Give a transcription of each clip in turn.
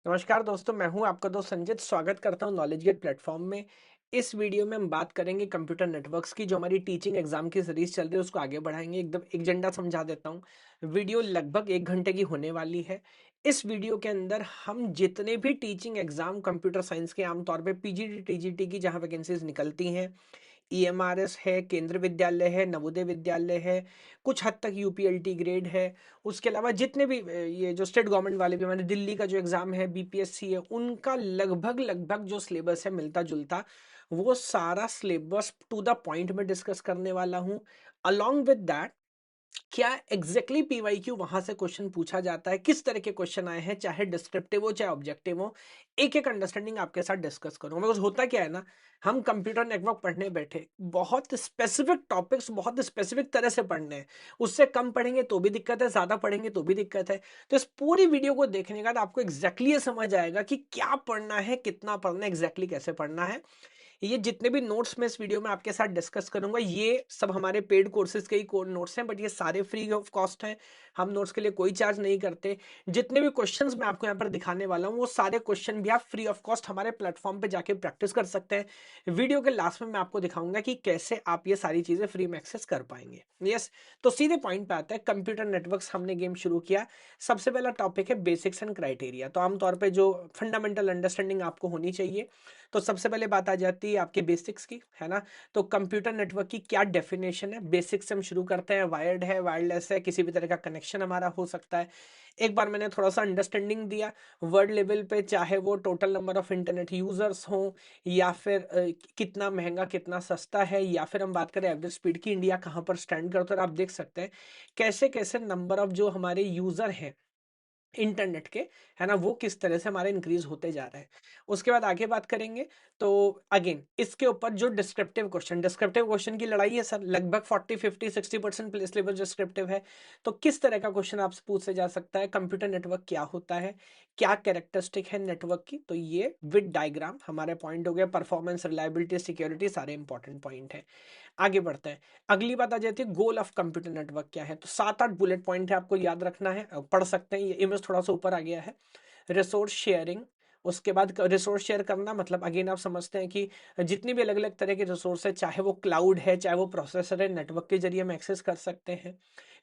नमस्कार दोस्तों, मैं हूं आपका दोस्त संजित। स्वागत करता हूं नॉलेज गेट प्लेटफॉर्म में। इस वीडियो में हम बात करेंगे कंप्यूटर नेटवर्क्स की। जो हमारी टीचिंग एग्जाम की सीरीज चल रही है उसको आगे बढ़ाएंगे। एकदम एजेंडा समझा देता हूं। वीडियो लगभग 1 घंटे की होने वाली है। इस वीडियो के अंदर हम जितने भी टीचिंग एग्जाम कंप्यूटर साइंस के आमतौर पे पीजीटी टीजीटी की जहां वैकेंसीज निकलती हैं, ईएमआरएस है, केंद्र विद्यालय है, नवोदय विद्यालय है, कुछ हद तक यूपीएलटी ग्रेड है। उसके अलावा जितने भी ये जो स्टेट गवर्नमेंट वाले भी, मैंने दिल्ली का जो एग्जाम है, बीपीएससी है, उनका लगभग लगभग जो सिलेबस है मिलता जुलता, वो सारा सिलेबस टू द पॉइंट में डिस्कस करने वाला हूं। अलोंग विद दैट, क्या एग्जैक्टली पीवाईक्यू वहां से क्वेश्चन पूछा जाता है, किस तरह के क्वेश्चन आए हैं, चाहे डिस्क्रिप्टिव हो चाहे ऑब्जेक्टिव हो, एक एक अंडरस्टैंडिंग आपके साथ डिस्कस करूंगा। बिकॉज होता क्या है ना, हम कंप्यूटर नेटवर्क पढ़ने बैठे, बहुत स्पेसिफिक टॉपिक्स बहुत स्पेसिफिक तरह से पढ़ने हैं। उससे कम पढ़ेंगे तो भी दिक्कत है, ज्यादा पढ़ेंगे तो भी दिक्कत है। तो इस पूरी वीडियो को देखने के बाद आपको एग्जैक्टली ये समझ आएगा कि क्या पढ़ना है, कितना पढ़ना है, एग्जैक्टली कैसे पढ़ना है। ये जितने भी नोट्स मैं इस वीडियो में आपके साथ डिस्कस करूंगा, ये सब हमारे पेड कोर्सेज के ही कोड नोट्स हैं, बट ये सारे फ्री ऑफ कॉस्ट हैं। हम नोट्स के लिए कोई चार्ज नहीं करते। जितने भी क्वेश्चंस मैं आपको यहाँ पर दिखाने वाला हूँ, वो सारे क्वेश्चन भी आप फ्री ऑफ कॉस्ट हमारे प्लेटफॉर्म पे जाके प्रैक्टिस कर सकते हैं। वीडियो के लास्ट में मैं आपको दिखाऊंगा कि कैसे आप ये सारी चीजें फ्री में एक्सेस कर पाएंगे। यस, तो सीधे पॉइंट पे आता है। कंप्यूटर नेटवर्क्स हमने गेम शुरू किया। सबसे पहला टॉपिक है बेसिक्स एंड क्राइटेरिया। तो आमतौर पर जो फंडामेंटल अंडरस्टैंडिंग आपको होनी चाहिए, तो सबसे पहले बात आ जाती है आपके बेसिक्स की, है ना। तो कंप्यूटर नेटवर्क की क्या डेफिनेशन है, बेसिक्स से हम शुरू करते हैं। वायर्ड है, वायरलेस है, किसी भी तरह का कनेक्शन हमारा हो सकता है। एक बार मैंने थोड़ा सा अंडरस्टैंडिंग दिया वर्ल्ड लेवल पे, चाहे वो total number of internet users हों, या फिर कितना महंगा कितना सस्ता है, या फिर हम बात करें एवरेज स्पीड की, इंडिया कहाँ पर स्टैंड करता है। और आप देख सकते हैं कैसे कैसे नंबर ऑफ जो हमारे यूजर हैं इंटरनेट के, है ना, वो किस तरह से हमारे इंक्रीज होते जा रहे हैं। उसके बाद आगे बात करेंगे। तो अगेन इसके ऊपर जो डिस्क्रिप्टिव क्वेश्चन की लड़ाई है सर, लगभग 40 50 60% प्लेस लेवल डिस्क्रिप्टिव है। तो किस तरह का क्वेश्चन आपसे पूछे जा सकता है, कंप्यूटर नेटवर्क क्या होता है, क्या कैरेक्टरिस्टिक है नेटवर्क की, तो ये विद डायग्राम हमारे पॉइंट हो गया। परफॉर्मेंस, रिलायबिलिटी, सिक्योरिटी, सारे इंपॉर्टेंट पॉइंट है। आगे बढ़ते हैं। अगली बात आ जाती है गोल ऑफ कंप्यूटर नेटवर्क क्या है। तो 7 8 बुलेट पॉइंट है, आपको याद रखना है, पढ़ सकते हैं। ये इमेज थोड़ा सा ऊपर आ गया है। रिसोर्स शेयरिंग, उसके बाद रिसोर्स शेयर करना मतलब अगेन आप समझते हैं कि जितनी भी अलग अलग तरह के रिसोर्स है, चाहे वो क्लाउड है चाहे वो प्रोसेसर है, नेटवर्क के जरिए हम एक्सेस कर सकते हैं।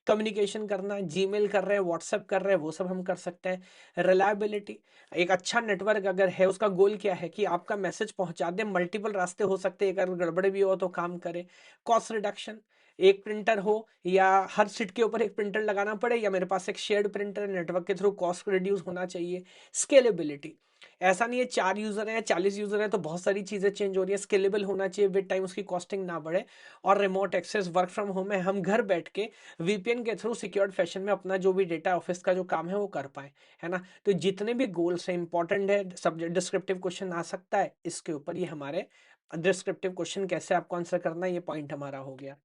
कम्युनिकेशन करना, जीमेल कर रहे हैं, व्हाट्सएप कर रहे हैं, वो सब हम कर सकते हैं। रिलायबिलिटी, एक अच्छा नेटवर्क अगर है उसका गोल क्या है कि आपका मैसेज पहुंचा दे, मल्टीपल रास्ते हो सकते हैं, अगर गड़बड़ भी हो तो काम करे। कॉस्ट रिडक्शन, एक प्रिंटर हो या हर सीट के ऊपर एक प्रिंटर लगाना पड़े, या मेरे पास एक शेयर्ड प्रिंटर नेटवर्क के थ्रू कॉस्ट रिड्यूस होना चाहिए। स्केलेबिलिटी, ऐसा नहीं है 4 यूजर हैं 40 यूजर हैं तो बहुत सारी चीजें चेंज हो रही है, स्केलेबल होना चाहिए, विद टाइम उसकी कॉस्टिंग ना बढ़े। और remote access, work from home है, हम घर बैठ के वीपीएन के थ्रू सिक्योर्ड फैशन में अपना जो भी डेटा ऑफिस का जो काम है वो कर पाए, है ना। तो जितने भी गोल्स हैं इंपॉर्टेंट है, सब्जेक्ट डिस्क्रिप्टिव क्वेश्चन आ सकता है इसके ऊपर। ये हमारे डिस्क्रिप्टिव क्वेश्चन कैसे आपको आंसर करना है, ये पॉइंट हमारा हो गया।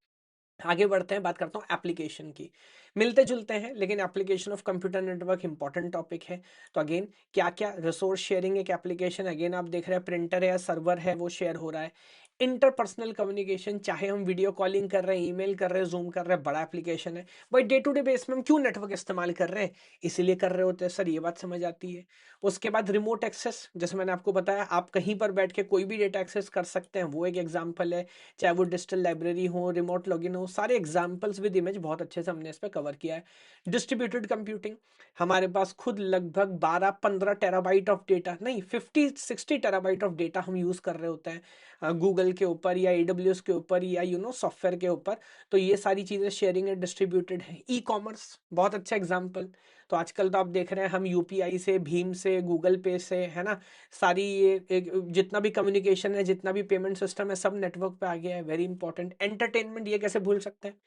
आगे बढ़ते हैं, बात करता हूँ एप्लीकेशन की। मिलते जुलते हैं लेकिन application of computer network important topic है। तो अगेन क्या क्या, रिसोर्स शेयरिंग एक एप्लीकेशन, अगेन आप देख रहे हैं प्रिंटर है या सर्वर है वो शेयर हो रहा है। इंटरपर्सनल कम्युनिकेशन, चाहे हम वीडियो कॉलिंग कर रहे हैं, ईमेल कर रहे हैं, जूम कर रहे हैं, बड़ा एप्लीकेशन है। भाई डे टू डे बेस में हम क्यों नेटवर्क इस्तेमाल कर रहे हैं, इसीलिए कर रहे होते हैं सर, ये बात समझ आती है। उसके बाद रिमोट एक्सेस, जैसे मैंने आपको बताया आप कहीं पर बैठ के कोई भी डेटा एक्सेस कर सकते हैं, वो एक एग्जाम्पल है। चाहे वो डिजिटल लाइब्रेरी हो, रिमोट लॉगिन हो, सारे एग्जाम्पल्स विद इमेज बहुत अच्छे से हमने इस पर कवर किया है। डिस्ट्रीब्यूटेड कंप्यूटिंग, हमारे पास खुद लगभग 12 15 टेराबाइट ऑफ डेटा नहीं, 50 60 टेराबाइट ऑफ डेटा हम यूज कर रहे होते हैं गूगल के ऊपर या AWS के ऊपर या सॉफ्टवेयर के ऊपर। तो ये सारी चीजें शेयरिंग है, डिस्ट्रीब्यूटेड है। ई कॉमर्स बहुत अच्छा एग्जाम्पल। तो आजकल तो आप देख रहे हैं हम यूपीआई से, भीम से, गूगल पे से, है ना, सारी ये जितना भी कम्युनिकेशन है, जितना भी पेमेंट सिस्टम है, सब नेटवर्क पे आ गया है। Very important. एंटरटेनमेंट, ये कैसे भूल सकते हैं।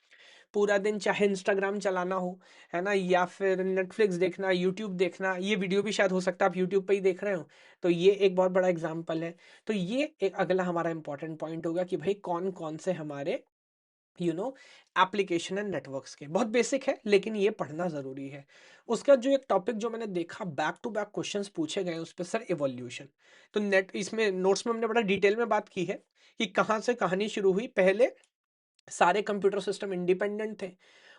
पूरा दिन चाहे इंस्टाग्राम चलाना हो, है ना, या फिर नेटफ्लिक्स देखना, यूट्यूब देखना, ये वीडियो भी शायद हो सकता है आप यूट्यूब पे ही देख रहे हो, तो ये एक बहुत बड़ा एग्जाम्पल है। तो ये एक अगला हमारा इंपॉर्टेंट पॉइंट होगा कि भाई कौन कौन से हमारे you know application and networks के, बहुत बेसिक है लेकिन ये पढ़ना जरूरी है। उसका जो एक टॉपिक जो मैंने देखा बैक टू बैक क्वेश्चंस पूछे गए उस पर सर, इवोल्यूशन। तो नेट इसमें नोट्स में हमने बड़ा डिटेल में बात की है कि कहाँ से कहानी शुरू हुई। पहले सारे कंप्यूटर सिस्टम इंडिपेंडेंट थे,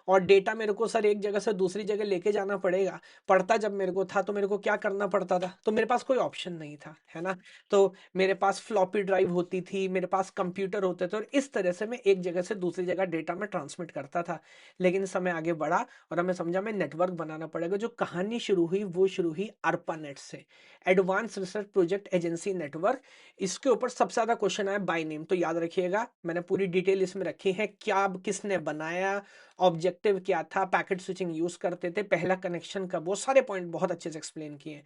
और डेटा मेरे को सर एक जगह से दूसरी जगह लेके जाना पड़ेगा। पढ़ता जब मेरे को था तो मेरे को क्या करना पड़ता था, तो मेरे पास कोई ऑप्शन नहीं था, है ना। तो मेरे पास फ्लॉपी ड्राइव होती थी, मेरे पास कंप्यूटर होते थे, और इस तरह से मैं एक जगह से दूसरी जगह डेटा में ट्रांसमिट करता था। लेकिन समय आगे बढ़ा और हमें समझा मैं नेटवर्क बनाना पड़ेगा। जो कहानी शुरू हुई वो शुरू हुई ARPANET से, advance research project agency network. इसके ऊपर सबसे ज्यादा क्वेश्चन आया बाय नेम, तो याद रखिएगा मैंने पूरी डिटेल इसमें रखी है, क्या किसने बनाया, ऑब्जेक्टिव क्या था, पैकेट स्विचिंग यूज करते थे, पहला कनेक्शन कब, वो सारे पॉइंट बहुत अच्छे से एक्सप्लेन किए हैं।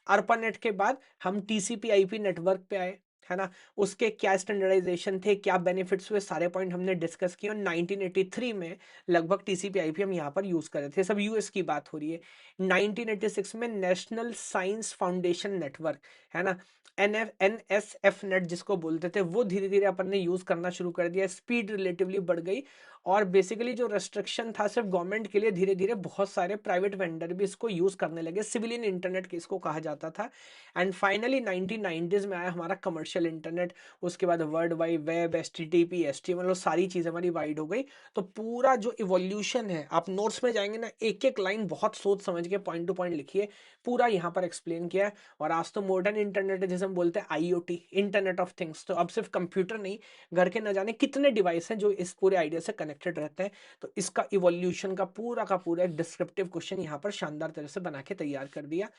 ARPANET के बाद हम TCP IP नेटवर्क पे आए, है ना। उसके क्या स्टैंडर्डाइजेशन थे, क्या बेनिफिट्स हुए, सारे पॉइंट हमने डिस्कस किए। और 1983 में लगभग TCP IP हम यहाँ पर यूज कर रहे थे, सब यूएस की बात हो रही है। 1986 में नेशनल साइंस फाउंडेशन नेटवर्क, है ना, NSF नेट जिसको बोलते थे, वो धीरे धीरे अपन ने यूज करना शुरू कर दिया, स्पीड रिलेटिवली बढ़ गई। और बेसिकली जो रेस्ट्रिक्शन था सिर्फ गवर्नमेंट के लिए, धीरे धीरे बहुत सारे प्राइवेट वेंडर भी इसको यूज करने लगे, सिविलियन इंटरनेट के इसको कहा जाता था। एंड फाइनली 1990s में आया हमारा कमर्शियल इंटरनेट। उसके बाद world wide web, HTTP HTML, मतलब सारी चीजें हमारी वाइड हो गई। तो पूरा जो इवोल्यूशन है, आप नोट्स में जाएंगे ना, एक एक लाइन बहुत सोच समझ के पॉइंट टू पॉइंट लिखिए, पूरा यहाँ पर एक्सप्लेन किया है। और आज तो मॉडर्न इंटरनेट है, जैसे हम बोलते हैं IoT, इंटरनेट ऑफ थिंग्स। तो अब सिर्फ कंप्यूटर नहीं, घर के न जाने कितने डिवाइस हैं जो इस पूरे आइडिया से कनेक्टेड रहते हैं। तो इसका इवोल्यूशन का पूरा एक डिस्क्रिप्टिव क्वेश्चन यहाँ पर शानदार तरह से बना के तैयार कर दिया।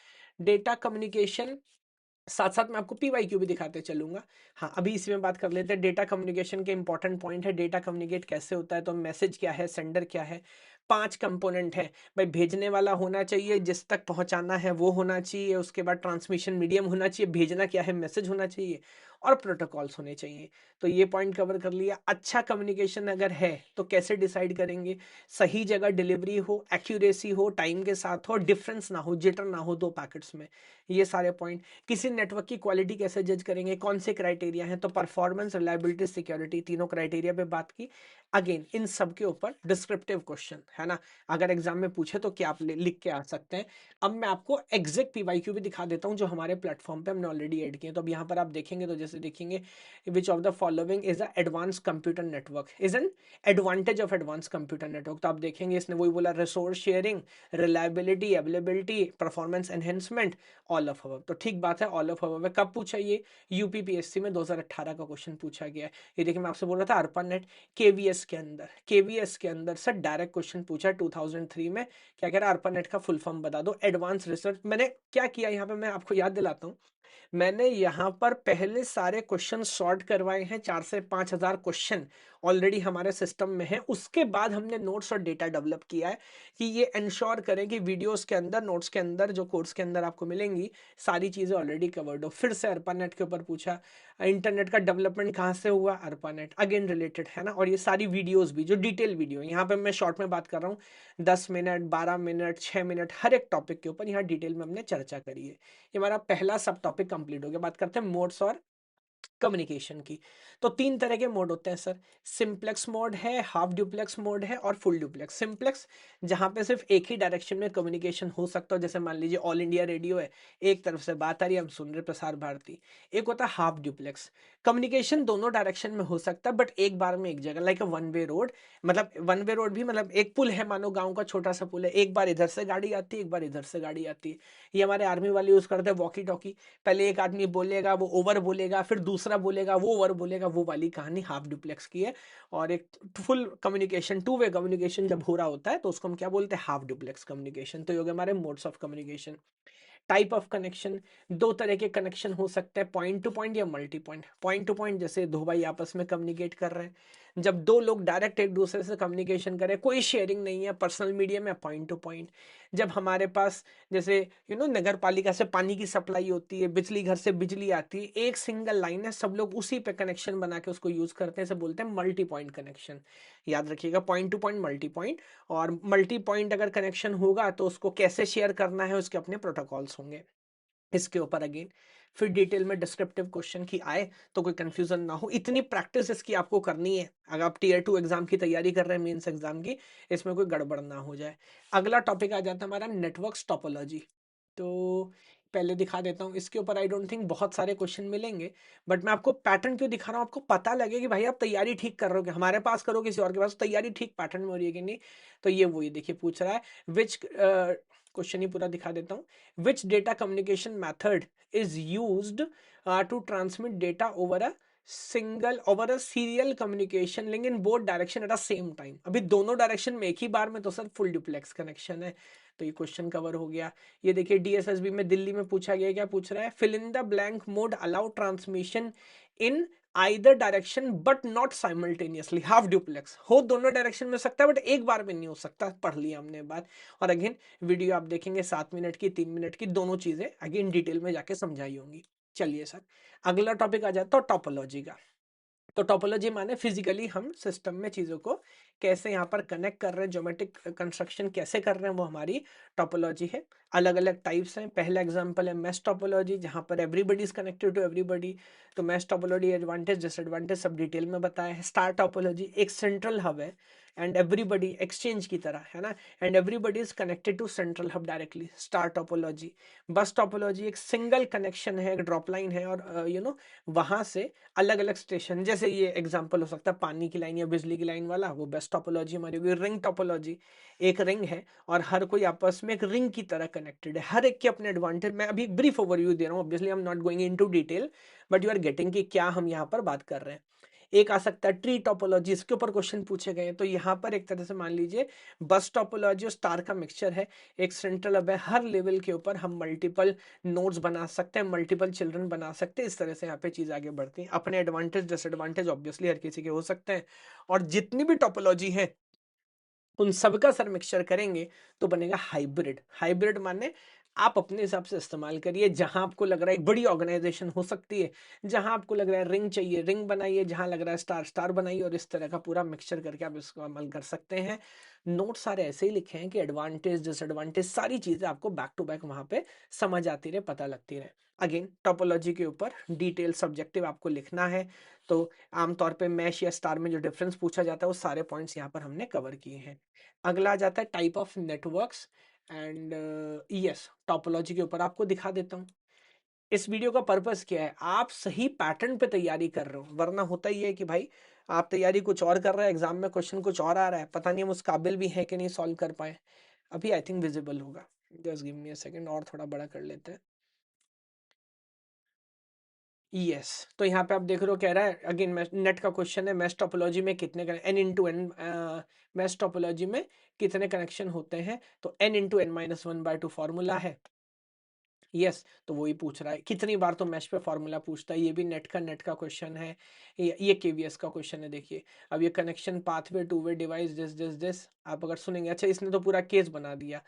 डेटा कम्युनिकेशन, साथ साथ मैं आपको PYQ भी दिखाते चलूंगा। हाँ, अभी इसी में बात कर लेते हैं। डेटा कम्युनिकेशन के इंपॉर्टेंट पॉइंट है, डेटा कम्युनिकेट कैसे होता है, तो मैसेज क्या है, सेंडर क्या है। 5 कंपोनेंट है भाई, भेजने वाला होना चाहिए, जिस तक पहुंचाना है वो होना चाहिए, उसके बाद ट्रांसमिशन मीडियम होना चाहिए, भेजना क्या है, मैसेज होना चाहिए, और प्रोटोकॉल्स होने चाहिए। तो ये पॉइंट कवर कर लिया। अच्छा कम्युनिकेशन अगर है तो कैसे डिसाइड करेंगे, सही जगह डिलीवरी हो, एक्यूरेसी हो, टाइम के साथ हो, डिफरेंस ना हो, जिटर ना हो दो पैकेट्स में, ये सारे पॉइंट। किसी नेटवर्क की क्वालिटी कैसे जज करेंगे, कौन से क्राइटेरिया हैं, तो परफॉर्मेंस, रिलायबिलिटी, सिक्योरिटी, तीनों क्राइटेरिया पे बात की। अगेन इन सब के ऊपर डिस्क्रिप्टिव क्वेश्चन, है ना, अगर एग्जाम में पूछे तो क्या आप लिख के आ सकते हैं। अब मैं आपको एग्जैक्ट PYQ भी दिखा देता हूं जो हमारे प्लेटफॉर्म पे हमने ऑलरेडी ऐड किए हैं। तो अब यहाँ पर आप देखेंगे तो जैसे देखेंगे, which of the following is a advance computer network, is an advantage of advance computer network. तो आप देखेंगे इसने वही बोला, resource sharing, reliability, availability, performance enhancement, all of above. तो ठीक बात है, ऑल ऑफ अबव है। कब पूछा ये, UPPSC में 2018 का क्वेश्चन पूछा गया है। ये देखिए मैं आपसे बोल रहा था ARPANET KVS के अंदर सर डायरेक्ट क्वेश्चन पूछा 2003 में। क्या कह रहा है, ARPANET का फुल फॉर्म बता दो। एडवांस रिसर्च, मैंने क्या किया यहाँ पे मैं आपको याद दिलाता हूँ। मैंने यहाँ पर पहले सारे क्वेश्चन सॉर्ट करवाए हैं, 4 से 5 हजार क्वेश्चन ऑलरेडी हमारे सिस्टम में है। उसके बाद हमने नोट्स और डेटा डेवलप किया है कि ये इंश्योर करें कि वीडियोस के अंदर, नोट्स के अंदर, जो कोर्स के अंदर आपको मिलेंगी, सारी चीजें ऑलरेडी कवर्ड हो। फिर से ARPANET के ऊपर पूछा, इंटरनेट का डेवलपमेंट कहाँ से हुआ, ARPANET अगेन रिलेटेड, है ना। और ये सारी वीडियोस भी जो डिटेल वीडियो, यहाँ पे मैं शॉर्ट में बात कर रहा हूँ, 10 मिनट, 12 मिनट, 6 मिनट, हर एक टॉपिक के ऊपर यहाँ डिटेल में हमने चर्चा करी है। ये हमारा पहला सब टॉपिक कंप्लीट हो गया। बात करते हैं मोड्स और कम्युनिकेशन की। तो 3 तरह के मोड होते हैं सर, सिंप्लेक्स मोड है, हाफ ड्यूप्लेक्स मोड है, और फुल ड्यूप्लेक्स। सिंप्लेक्स जहां पे सिर्फ एक ही डायरेक्शन में कम्युनिकेशन हो सकता है, जैसे मान लीजिए ऑल इंडिया रेडियो है, एक तरफ से बात आ रही है, हम सुन रहे प्रसार भारती। एक होता है हाफ ड्यूप्लेक्स, कम्युनिकेशन दोनों डायरेक्शन में हो सकता है बट एक बार में एक जगह, like a one way road. मतलब वन वे रोड भी मतलब एक पुल है, मानो गांव का छोटा सा पुल है, एक बार इधर से गाड़ी आती है, एक बार इधर से गाड़ी आती है। ये हमारे आर्मी वाले यूज करते हैं वॉकी टॉकी, पहले एक आदमी बोलेगा, वो ओवर बोलेगा, फिर दूसरा बोलेगा, वो ओवर बोलेगा, वो वाली कहानी हाफ डुप्लेक्स की है। और एक full communication, two way communication जब हो रहा होता है तो उसको हम क्या बोलते हैं, हाफ डुप्लेक्स कम्युनिकेशन। तो ये हो गए हमारे modes of communication. Type of connection, 2 तरह के कनेक्शन हो सकते हैं, पॉइंट टू पॉइंट या multi point. Point two point जैसे दो भाई आपस में कम्युनिकेट कर रहे हैं, जब दो लोग डायरेक्ट एक दूसरे से कम्युनिकेशन करें, कोई शेयरिंग नहीं है, पर्सनल मीडियम है, पॉइंट टू पॉइंट। जब हमारे पास जैसे नगर पालिका से पानी की सप्लाई होती है, बिजली घर से बिजली आती है, एक सिंगल लाइन है, सब लोग उसी पे कनेक्शन बना के उसको यूज करते हैं, इसे बोलते हैं मल्टी पॉइंट कनेक्शन। याद रखिएगा, point two point, multi point. और मल्टी पॉइंट अगर कनेक्शन होगा तो उसको कैसे शेयर करना है, उसके अपने प्रोटोकॉल्स होंगे। इसके ऊपर अगेन फिर डिटेल में डिस्क्रिप्टिव क्वेश्चन की आए तो कोई कंफ्यूजन ना हो, इतनी प्रैक्टिस इसकी आपको करनी है अगर आप Tier 2 एग्जाम की तैयारी कर रहे हैं, मेंस एग्जाम की, इसमें कोई गड़बड़ ना हो जाए। अगला टॉपिक आ जाता है हमारा नेटवर्क टोपोलॉजी। तो पहले दिखा देता हूँ। इसके ऊपर आई डोंट थिंक बहुत सारे क्वेश्चन मिलेंगे, बट मैं आपको पैटर्न क्यों दिखा रहा हूँ, आपको पता लगे कि भाई आप तैयारी ठीक कर रहे हो कि हमारे पास करो किसी और के पास, तैयारी ठीक पैटर्न में हो रही है कि नहीं। तो ये वही देखिए पूछ रहा है, विच क्वेश्चन ही पूरा दिखा देता हूँ। Which data communication method is used to transmit data over a serial communication link in both direction at a same time. अभी दोनों डायरेक्शन में एक ही बार में तो सर फुल डुप्लेक्स कनेक्शन है। तो ये क्वेश्चन कवर हो गया। ये देखिए डीएसएसबी में दिल्ली में पूछा गया, क्या पूछ रहा है, fill in the blank mode allow transmission in either direction but not simultaneously half duplex. हो दोनों डायरेक्शन में सकता है बट एक बार में नहीं हो सकता। पढ़ लिया हमने बात। और अगेन वीडियो आप देखेंगे 7 मिनट की 3 मिनट की, दोनों चीजें अगेन डिटेल में जाके समझाई होंगी। चलिए सर अगला टॉपिक आ जाता है टोपोलॉजी का। तो टोपोलॉजी माने फिजिकली हम सिस्टम में चीजों को कैसे यहाँ पर कनेक्ट कर रहे हैं, ज्योमेट्रिक कंस्ट्रक्शन कैसे कर रहे हैं, वो हमारी टोपोलॉजी है। अलग अलग टाइप्स हैं। पहला एग्जांपल है मैश टोपोलॉजी, जहाँ पर everybody is connected to everybody. तो मैश टोपोलॉजी एडवांटेज डिसएडवांटेज सब डिटेल में बताया है। स्टार टोपोलॉजी एक सेंट्रल हब है एंड एवरीबडी एक्सचेंज की तरह है ना, and everybody is connected to central hub directly, star topology. Bus topology एक सिंगल कनेक्शन है, एक ड्रॉप लाइन है और वहां से अलग अलग स्टेशन, जैसे ये एग्जांपल हो सकता है पानी की लाइन या बिजली की लाइन वाला, वो बेस्ट टोपोलॉजी हमारी होगी। रिंग टोपोलॉजी एक रिंग है और हर कोई आपस में एक रिंग की तरह कनेक्टेड है, हर एक के अपने एडवांटेज। मैं अभी ब्रीफ ओवरव्यू दे रहा हूँ, obviously I am not going into detail, but you are getting कि क्या हम यहाँ पर बात कर रहे हैं। एक आ सकता है ट्री टोपोलॉजी, इसके ऊपर क्वेश्चन पूछे गए हैं। तो यहाँ पर एक तरह से मान लीजिए बस टोपोलॉजी और स्टार का मिक्सचर है। एक सेंट्रल हब है, हर लेवल के ऊपर हम मल्टीपल नोड्स बना सकते हैं, मल्टीपल चिल्ड्रन बना सकते हैं। इस तरह से यहाँ पे चीज आगे बढ़ती है। अपने एडवांटेज डिसएडवांटेज ऑब्वियसली हर किसी के हो सकते हैं, और जितनी भी टोपोलॉजी है उन सबका सर मिक्सचर करेंगे तो बनेगा हाइब्रिड। हाइब्रिड माने आप अपने हिसाब से इस्तेमाल करिए। जहां आपको लग रहा है एक बड़ी ऑर्गेनाइजेशन हो सकती है, जहां आपको लग रहा है रिंग चाहिए रिंग बनाइए, जहां लग रहा है स्टार स्टार बनाइए, और इस तरह का पूरा मिक्सचर करके आप इसको अमल कर सकते हैं। नोट सारे ऐसे ही लिखे हैं कि एडवांटेज डिसएडवांटेज सारी चीजें आपको बैक टू बैक वहां पे समझ आती रहे, पता लगती रहे। अगेन टोपोलॉजी के ऊपर डिटेल सब्जेक्टिव आपको लिखना है। तो आमतौर पे मैश या स्टार में जो डिफरेंस पूछा जाता है वो सारे पॉइंट्स यहाँ पर हमने कवर किए हैं। अगला आ जाता है type of networks and yes topology के ऊपर आपको दिखा देता हूँ। इस वीडियो का पर्पस क्या है, आप सही पैटर्न पे तैयारी कर रहे हो, वरना होता ही है कि भाई आप तैयारी कुछ और कर रहे हैं, एग्जाम में क्वेश्चन कुछ और आ रहा है, पता नहीं हम उस काबिल भी है कि नहीं सॉल्व कर पाए। अभी आई थिंक विजिबल होगा, just give me a second और थोड़ा बड़ा कर लेते हैं। यस तो यहाँ पे आप देख रहे हो, कह रहा है अगेन नेट का क्वेश्चन है, मैश टोपोलॉजी में कितने n into n, mesh topology में कितने कनेक्शन होते हैं। तो n into n minus one by two formula है। यस तो वही पूछ रहा है कितनी बार, तो मैश पे फॉर्मूला पूछता है। ये भी नेट का क्वेश्चन है। ये केवीएस का क्वेश्चन है। देखिए अब ये connection pathway two way device this आप अगर सुनेंगे, अच्छा इसने तो पूरा केस बना दिया।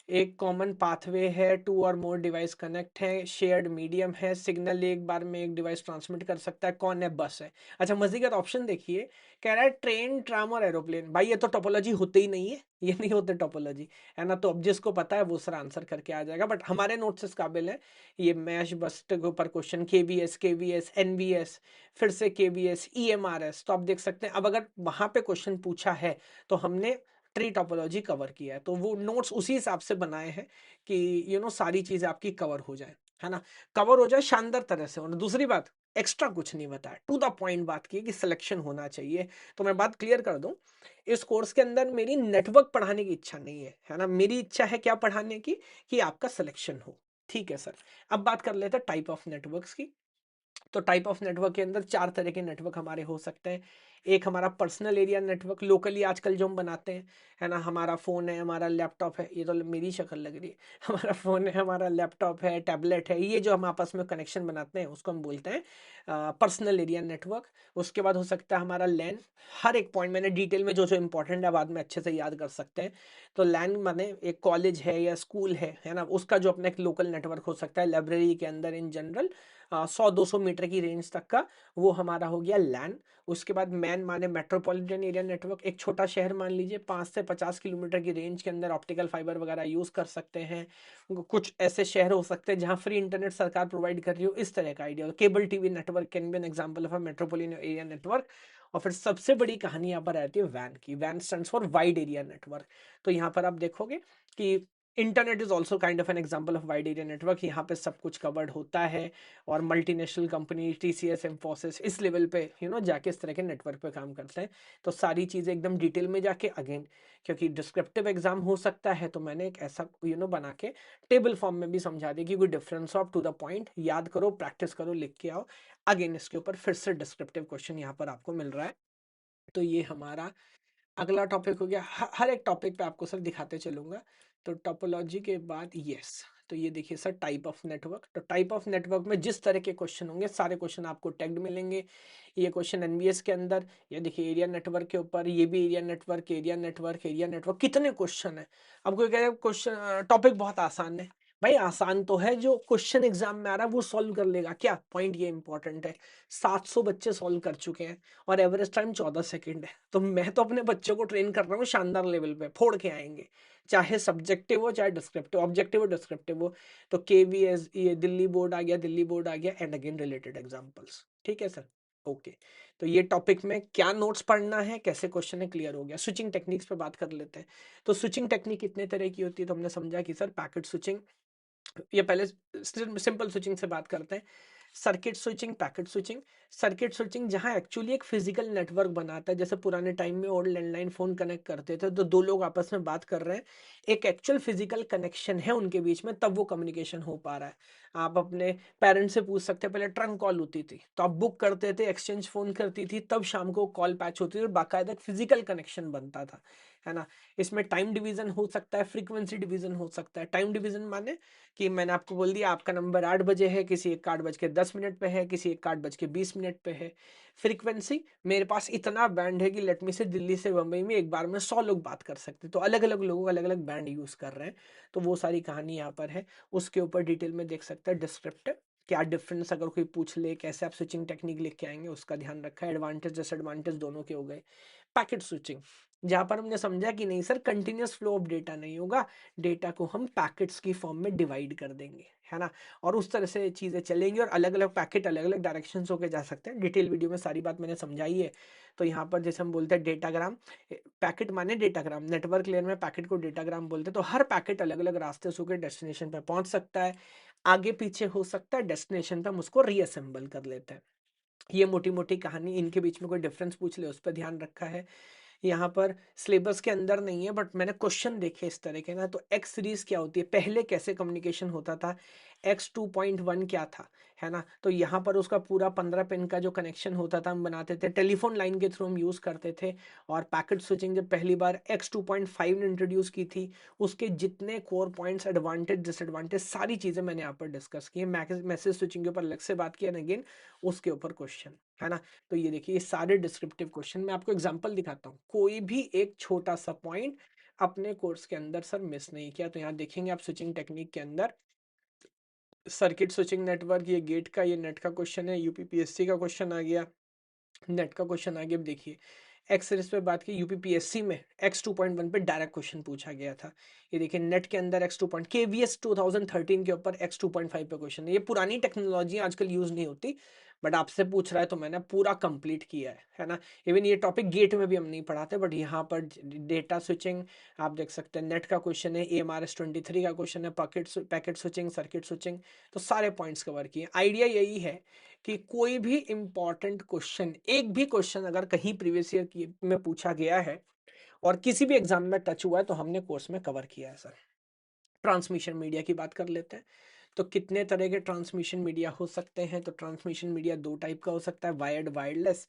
एक कॉमन पाथवे है, टू और मोर डिवाइस कनेक्ट है, शेयर्ड मीडियम है, सिग्नल एक बार में एक डिवाइस ट्रांसमिट कर सकता है, कौन है, बस है। अच्छा मजे का ऑप्शन देखिए, कह रहा है ट्रेन ट्राम और एरोप्लेन। भाई ये तो टोपोलॉजी होते ही नहीं है, ये नहीं होते टोपोलॉजी, है ना। तो अब जिसको पता है वो सर आंसर करके आ जाएगा, बट हमारे नोट्स इस काबिल है। ये मैश बस्ट के ऊपर क्वेश्चन, केवीएस एनवीएस, फिर से केवीएस ईएमआरएस, तो आप देख सकते हैं। अब अगर वहां पे क्वेश्चन पूछा है तो हमने ट्री टोपोलॉजी कवर किया है, तो वो नोट्स उसी हिसाब से बनाए हैं कि सारी चीजें आपकी कवर हो जाए, है ना, कवर हो जाए शानदार तरह से। और दूसरी बात, एक्स्ट्रा कुछ नहीं बताया, टू द पॉइंट बात की कि सिलेक्शन होना चाहिए। तो मैं बात क्लियर कर दूं, इस कोर्स के अंदर मेरी नेटवर्क पढ़ाने की इच्छा नहीं है ना, मेरी इच्छा है क्या पढ़ाने की, कि आपका सिलेक्शन हो। ठीक है सर। अब बात कर लेते हैं टाइप ऑफ नेटवर्क्स की। तो टाइप ऑफ नेटवर्क के अंदर 4 तरह के नेटवर्क हमारे हो सकते हैं। एक हमारा पर्सनल एरिया नेटवर्क, लोकली आजकल जो हम बनाते हैं, है ना, हमारा फ़ोन है, हमारा लैपटॉप है, ये तो मेरी शक्ल लग रही है हमारा फ़ोन है, हमारा लैपटॉप है, टैबलेट है, ये जो हम आपस में कनेक्शन बनाते हैं उसको हम बोलते हैं पर्सनल एरिया नेटवर्क। उसके बाद हो सकता है हमारा लैन। हर एक पॉइंट मैंने डिटेल में जो जो इंपॉर्टेंट है बाद में अच्छे से याद कर सकते हैं। तो लैन माने एक कॉलेज है या स्कूल है ना, उसका जो अपना एक लोकल नेटवर्क हो सकता है, लाइब्रेरी के अंदर इन जनरल 100-200 मीटर की रेंज तक का, वो हमारा हो गया लैन। उसके बाद मैन माने मेट्रोपॉलिटन एरिया नेटवर्क, एक छोटा शहर मान लीजिए 5 से 50 किलोमीटर की रेंज के अंदर ऑप्टिकल फाइबर वगैरह यूज कर सकते हैं। कुछ ऐसे शहर हो सकते हैं जहां फ्री इंटरनेट सरकार प्रोवाइड कर रही हो, इस तरह का idea. Cable TV network can be an example of a metropolitan area network. और फिर सबसे बड़ी कहानी यहाँ पर आती है वैन की। वैन stands for wide area network. तो यहाँ पर आप देखोगे कि internet is also kind of an example of wide area network. यहाँ पे सब कुछ कवर्ड होता है और मल्टीनेशनल कंपनी टीसीएस एम्फोसिस इस लेवल पे जाके इस तरह के नेटवर्क पे काम करते हैं। तो सारी चीज़ें एकदम डिटेल में जाके अगेन, क्योंकि डिस्क्रिप्टिव एग्जाम हो सकता है, तो मैंने एक ऐसा बना के टेबल फॉर्म में भी समझा दिया कि कोई difference of to the point याद करो, प्रैक्टिस करो, लिख के आओ। अगेन इसके ऊपर फिर से डिस्क्रिप्टिव क्वेश्चन यहाँ पर आपको मिल रहा है। तो ये हमारा अगला टॉपिक हो गया। हर एक टॉपिक पे आपको सर दिखाते चलूंगा। तो टोपोलॉजी के बाद यस, तो ये देखिए सर टाइप ऑफ नेटवर्क। तो टाइप ऑफ नेटवर्क में जिस तरह के क्वेश्चन होंगे सारे क्वेश्चन आपको टैग्ड मिलेंगे। ये क्वेश्चन एनबीएस के अंदर, ये देखिए एरिया नेटवर्क के ऊपर, ये भी area network, area network, area network, कितने क्वेश्चन है। अब कोई कह रहा है क्वेश्चन टॉपिक बहुत आसान है। भाई आसान तो है, जो क्वेश्चन एग्जाम में आ रहा है वो सॉल्व कर लेगा क्या, पॉइंट ये इंपॉर्टेंट है। 700 बच्चे सॉल्व कर चुके हैं और एवरेज टाइम 14 सेकंड है। तो मैं तो अपने बच्चों को ट्रेन कर रहा हूँ शानदार लेवल पे, फोड़ के आएंगे, चाहे सब्जेक्टिव हो चाहे डिस्क्रिप्टिव, ऑब्जेक्टिव हो डिस्क्रिप्टिव हो। तो केवीएस, ये दिल्ली बोर्ड आ गया, दिल्ली बोर्ड आ गया, एंड अगेन रिलेटेड एग्जांपल्स। ठीक है सर, ओके। तो ये टॉपिक में क्या नोट्स पढ़ना है, कैसे क्वेश्चन है, क्लियर हो गया। स्विचिंग टेक्निक्स पे बात कर लेते हैं। तो स्विचिंग टेक्निक कितने तरह की होती है, तो हमने समझा कि सर पैकेट स्विचिंग, ये पहले सिंपल स्विचिंग से बात करते हैं। Circuit switching, packet switching. Circuit switching जहां एक्चुअली एक फिजिकल नेटवर्क बनाता है, जैसे पुराने टाइम में ओल्ड लैंडलाइन फोन कनेक्ट करते थे तो दो लोग आपस में बात कर रहे हैं, एक एक्चुअल फिजिकल कनेक्शन है उनके बीच में, तब वो कम्युनिकेशन हो पा रहा है। आप अपने पेरेंट्स से पूछ सकते हैं, पहले ट्रंक कॉल होती थी तो आप बुक करते थे, एक्सचेंज फोन करती थी, तब शाम को कॉल पैच होती थी और बाकायदा फिजिकल कनेक्शन बनता था, है ना। इसमें टाइम डिवीजन हो सकता है, फ्रीक्वेंसी डिवीजन हो सकता है। टाइम डिवीजन माने कि मैंने आपको बोल दिया आपका नंबर 8 बजे है, किसी एक 8 बज के 10 मिनट पे है, किसी एक 8 बज के 20 मिनट पे है। फ्रीक्वेंसी, मेरे पास इतना बैंड है कि लेट मी से दिल्ली से बम्बई में एक बार में 100 लोग बात कर सकते, तो अलग अलग लोगों अलग अलग बैंड यूज कर रहे हैं। तो वो सारी कहानी यहाँ पर है, उसके ऊपर डिटेल में देख सकते हैं। डिस्क्रिप्टिव, क्या डिफरेंस अगर कोई पूछ ले, कैसे आप स्विचिंग टेक्निक लिख के आएंगे, उसका ध्यान रखा है। एडवांटेज डिसएडवांटेज दोनों के हो गए। पैकेट स्विचिंग, जहां पर हमने समझा कि नहीं sir continuous flow of data नहीं होगा, डेटा को हम पैकेट्स की फॉर्म में डिवाइड कर देंगे, है ना। और उस तरह से चीजें चलेंगी और अलग अलग पैकेट अलग अलग डायरेक्शंस होके जा सकते हैं। डिटेल वीडियो में सारी बात मैंने समझाई है। तो यहाँ पर जैसे हम बोलते हैं डेटाग्राम, पैकेट माने डेटाग्राम, नेटवर्क लेयर में पैकेट को डेटाग्राम बोलते हैं। तो हर पैकेट अलग अलग रास्ते से होकर डेस्टिनेशन पे पहुंच सकता है, आगे पीछे हो सकता है, डेस्टिनेशन पे हम उसको रीअसेंबल कर लेते हैं। ये मोटी मोटी कहानी, इनके बीच में कोई डिफरेंस पूछ ले उस पर ध्यान रखा है। यहाँ पर सिलेबस के अंदर नहीं है बट मैंने क्वेश्चन देखे इस तरह के ना। तो एक्स सीरीज क्या होती है, पहले कैसे कम्युनिकेशन होता था, X2.1 क्या था, है ना। तो यहाँ पर उसका पूरा 15 पिन का जो कनेक्शन होता था हम बनाते थे, टेलीफोन लाइन के थ्रू हम यूज करते थे। और पैकेट स्विचिंग जब पहली बार X2.5 ने इंट्रोड्यूस की थी, उसके जितने कोर पॉइंट्स, एडवांटेज डिसएडवांटेज, सारी चीजें मैंने यहाँ पर डिस्कस की है। मैसेज स्विचिंग के ऊपर अलग से बात किया, अगेन उसके ऊपर क्वेश्चन, है ना। तो ये देखिए ये सारे डिस्क्रिप्टिव क्वेश्चन, मैं आपको एग्जांपल दिखाता हूँ, कोई भी एक छोटा सा पॉइंट अपने कोर्स के अंदर सर मिस नहीं किया। तो यहाँ देखेंगे आप स्विचिंग टेक्निक के अंदर, सर्किट स्विचिंग नेटवर्क, ये गेट का, ये नेट का क्वेश्चन है, यूपीपीएससी का क्वेश्चन आ गया, नेट का क्वेश्चन आ गया। अब देखिए एक्स सीरीज पे बात की, यूपीपीएससी में X2.1 पे डायरेक्ट क्वेश्चन पूछा गया था। ये देखिए नेट के अंदर X2 पॉइंट, केवीएस 2013 के ऊपर X2.5 पे क्वेश्चन है। ये पुरानी टेक्नोलॉजी आजकल यूज नहीं होती, बट आपसे पूछ रहा है तो मैंने पूरा कंप्लीट किया है ना। इवन ये टॉपिक गेट में भी हम नहीं पढ़ाते, बट यहाँ पर डेटा स्विचिंग आप देख सकते हैं, नेट का क्वेश्चन है, AMRS 23 का क्वेश्चन है, पैकेट स्विचिंग, सर्किट स्विचिंग, तो सारे पॉइंट्स कवर किए। आइडिया यही है कि कोई भी इंपॉर्टेंट क्वेश्चन, एक भी क्वेश्चन अगर कहीं प्रीवियस ईयर में पूछा गया है और किसी भी एग्जाम में टच हुआ है तो हमने कोर्स में कवर किया है सर। ट्रांसमिशन मीडिया की बात कर लेते हैं। तो कितने तरह के ट्रांसमिशन मीडिया हो सकते हैं, तो ट्रांसमिशन मीडिया दो टाइप का हो सकता है, वायर्ड, वायरलेस।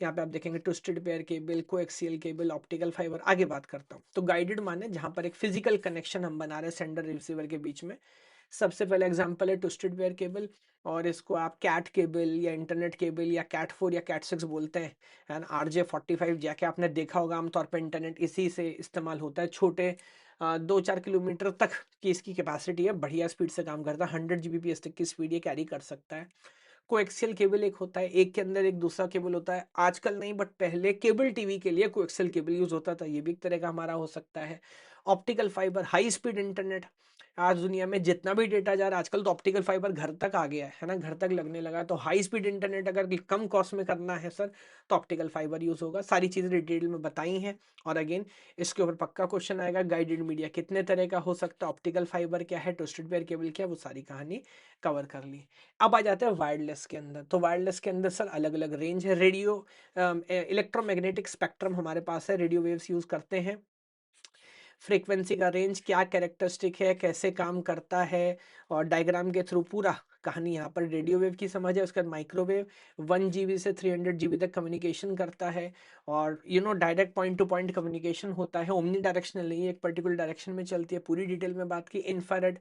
यहाँ पे आप देखेंगे twisted pair cable, coaxial cable, optical fibre. आगे बात करता हूँ, तो गाइडेड माने जहां पर एक फिजिकल कनेक्शन हम बना रहे हैं सेंडर रिसीवर के बीच में। सबसे पहले एग्जांपल है ट्विस्टेड पेयर केबल, और इसको आप कैट केबल या इंटरनेट केबल या कैट 4 या कैट 6 बोलते हैं, है ना। RJ45 जाके आपने देखा होगा, आमतौर पर इंटरनेट इसी से इस्तेमाल होता है। छोटे 2-4 किलोमीटर तक की इसकी कैपेसिटी है, बढ़िया स्पीड से काम करता है, 100 Gbps तक की स्पीड ये कैरी कर सकता है। कोएक्सियल केबल एक होता है, एक के अंदर एक दूसरा केबल होता है। आजकल नहीं बट पहले केबल टीवी के लिए कोएक्सियल केबल यूज होता था, ये भी एक तरह का हमारा हो सकता है। Optical fibre, high speed internet, आज दुनिया में जितना भी डेटा जा रहा है, आजकल तो ऑप्टिकल फाइबर घर तक आ गया है ना, घर तक लगने लगा है। तो हाई स्पीड इंटरनेट अगर कम कॉस्ट में करना है सर, तो ऑप्टिकल फाइबर यूज होगा। सारी चीजें डिटेल में बताई हैं। और अगेन इसके ऊपर पक्का क्वेश्चन आएगा, गाइडेड मीडिया कितने तरह का हो सकता है, ऑप्टिकल फाइबर क्या है, ट्विस्टेड पेयर केबल क्या है, वो सारी कहानी कवर कर ली। अब आ जाते हैं वायरलेस के अंदर। तो वायरलेस के अंदर सर अलग अलग रेंज है। रेडियो इलेक्ट्रोमैग्नेटिक स्पेक्ट्रम हमारे पास है, रेडियो वेव्स यूज करते हैं। फ्रीक्वेंसी का रेंज क्या कैरेक्टरिस्टिक है, कैसे काम करता है, और डायग्राम के थ्रू पूरा कहानी यहाँ पर रेडियो वेव की समझ है। उसके बाद माइक्रोवेव 1 GB से 300 GB तक कम्युनिकेशन करता है, और direct point two point communication होता है, ओमनी डायरेक्शनल नहीं है, एक पर्टिकुलर डायरेक्शन में चलती है। पूरी डिटेल में बात की। इंफ्रारेड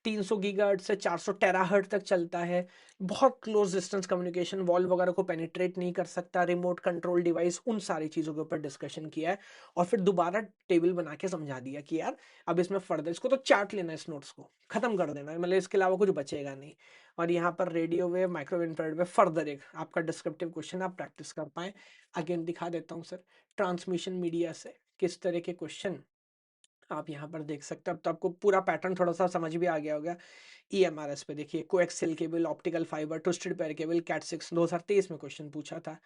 300 गीगाहर्ट्ज से 400 टेराहर्ट्ज तक चलता है। बहुत क्लोज डिस्टेंस कम्युनिकेशन, वॉल वगैरह को पेनिट्रेट नहीं कर सकता। रिमोट कंट्रोल डिवाइस, उन सारी चीज़ों के ऊपर डिस्कशन किया है। और फिर दोबारा टेबल बना के समझा दिया कि यार अब इसमें फर्दर इसको तो चार्ट लेना है, इस नोट्स को खत्म कर देना है, मतलब इसके अलावा कुछ बचेगा नहीं। और यहाँ पर radio wave, microwave, infrared wave, further एक आपका डिस्क्रिप्टिव क्वेश्चन आप प्रैक्टिस कर पाए। अगेन दिखा देता हूँ सर, ट्रांसमिशन मीडिया से किस तरह के क्वेश्चन आप यहाँ पर देख सकते हो। अब तो आपको पूरा पैटर्न थोड़ा सा समझ भी आ गया होगा। ईएमआरएस पे देखिए, coaxial cable, optical fibre, twisted pair cable, cat 6 2023 में क्वेश्चन पूछा था।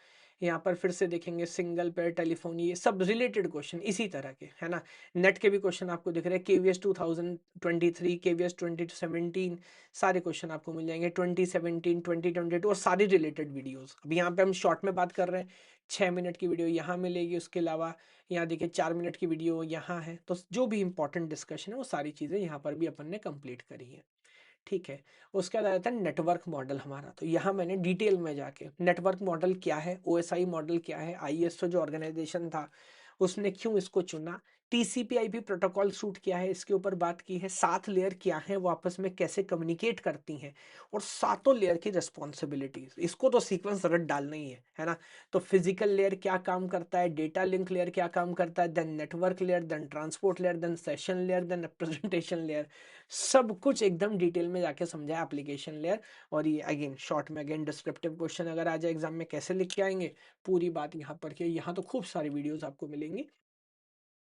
यहाँ पर फिर से देखेंगे सिंगल पेयर टेलीफोन, ये सब रिलेटेड क्वेश्चन इसी तरह के है ना। नेट के भी क्वेश्चन आपको दिख रहे हैं, केवीएस 2023, केवीएस 2017, सारे क्वेश्चन आपको मिल जाएंगे। 2017, 2022 और सारी रिलेटेड वीडियोस। अब यहाँ पे हम शॉर्ट में बात कर रहे हैं, 6 मिनट की वीडियो यहाँ मिलेगी। उसके अलावा यहाँ देखिए 4 मिनट की वीडियो यहाँ है। तो जो भी इंपॉर्टेंट डिस्कशन है वो सारी चीज़ें यहाँ पर भी अपन ने कंप्लीट करी है। ठीक है। उसके बाद आता है नेटवर्क मॉडल हमारा। तो यहाँ मैंने डिटेल में जाके नेटवर्क मॉडल क्या है, ओएसआई मॉडल क्या है, आईएसओ जो ऑर्गेनाइजेशन था उसने क्यों इसको चुना, टीसीपी आईपी प्रोटोकॉल सूट क्या है, इसके ऊपर बात की है। 7 लेयर क्या है, वो आपस में कैसे कम्युनिकेट करती हैं, और सातों लेयर की रिस्पॉन्सिबिलिटीज, इसको तो सीक्वेंस रट डालना ही है ना। तो फिजिकल लेयर क्या काम करता है, डेटा लिंक लेयर क्या काम करता है, then network layer, then transport layer, then session layer, then representation layer, सब कुछ एकदम डिटेल में जाके समझा है एप्लीकेशन लेयर। और ये अगेन शॉर्ट में अगेन डिस्क्रिप्टिव क्वेश्चन अगर आ जाए एग्जाम में कैसे लिख के आएंगे, पूरी बात यहाँ पर की। यहाँ तो खूब सारी वीडियोस आपको मिलेंगी,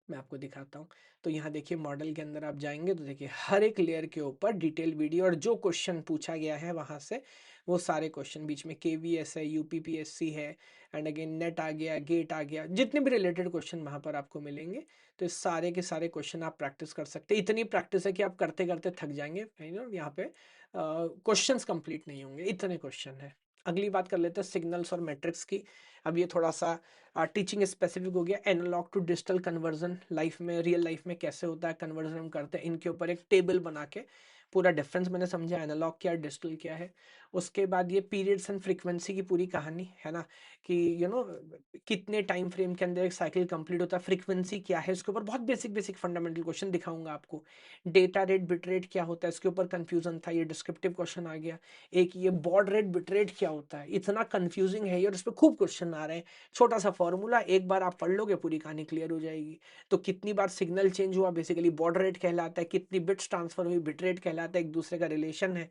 मैं आपको दिखाता हूँ। तो यहाँ देखिए मॉडल के अंदर आप जाएंगे तो देखिए हर एक लेयर के ऊपर डिटेल वीडियो, और जो क्वेश्चन पूछा गया है वहाँ से वो सारे क्वेश्चन, बीच में केवीएस है, यूपीपीएससी है, एंड अगेन नेट आ गया, गेट आ गया, जितने भी रिलेटेड क्वेश्चन वहाँ पर आपको मिलेंगे। तो इस सारे के सारे क्वेश्चन आप प्रैक्टिस कर सकते हैं। इतनी प्रैक्टिस है कि आप करते करते थक जाएंगे, यहाँ पे क्वेश्चंस कंप्लीट नहीं होंगे, इतने क्वेश्चन है। अगली बात कर लेते हैं सिग्नल्स और मैट्रिक्स की। अब ये थोड़ा सा टीचिंग स्पेसिफिक हो गया। Analog to digital conversion life में, रियल लाइफ में कैसे होता है कन्वर्जन हम करते हैं, इनके ऊपर एक टेबल बना के पूरा डिफरेंस मैंने समझा, एनालॉग क्या डिजिटल क्या है। उसके बाद ये पीरियड्स एंड फ्रीक्वेंसी की पूरी कहानी है ना, कि कितने टाइम फ्रेम के अंदर एक साइकिल कंप्लीट होता है, फ्रीक्वेंसी क्या है, इसके ऊपर बहुत बेसिक बेसिक फंडामेंटल क्वेश्चन दिखाऊंगा आपको। डेटा रेट बिट रेट क्या होता है, इसके ऊपर कंफ्यूजन था, ये डिस्क्रिप्टिव क्वेश्चन आ गया। एक ये बॉड रेट बिट रेट क्या होता है, इतना कंफ्यूजिंग है ये, और इस पर खूब क्वेश्चन आ रहे हैं। छोटा सा फॉर्मूला, एक बार आप पढ़ लोगे पूरी कहानी क्लियर हो जाएगी। तो कितनी बार सिग्नल चेंज हुआ, बेसिकली बॉर्डर रेट कहलाता है, कितनी बिट्स ट्रांसफर हुई, बिट रेट कहलाता है, एक दूसरे का रिलेशन है।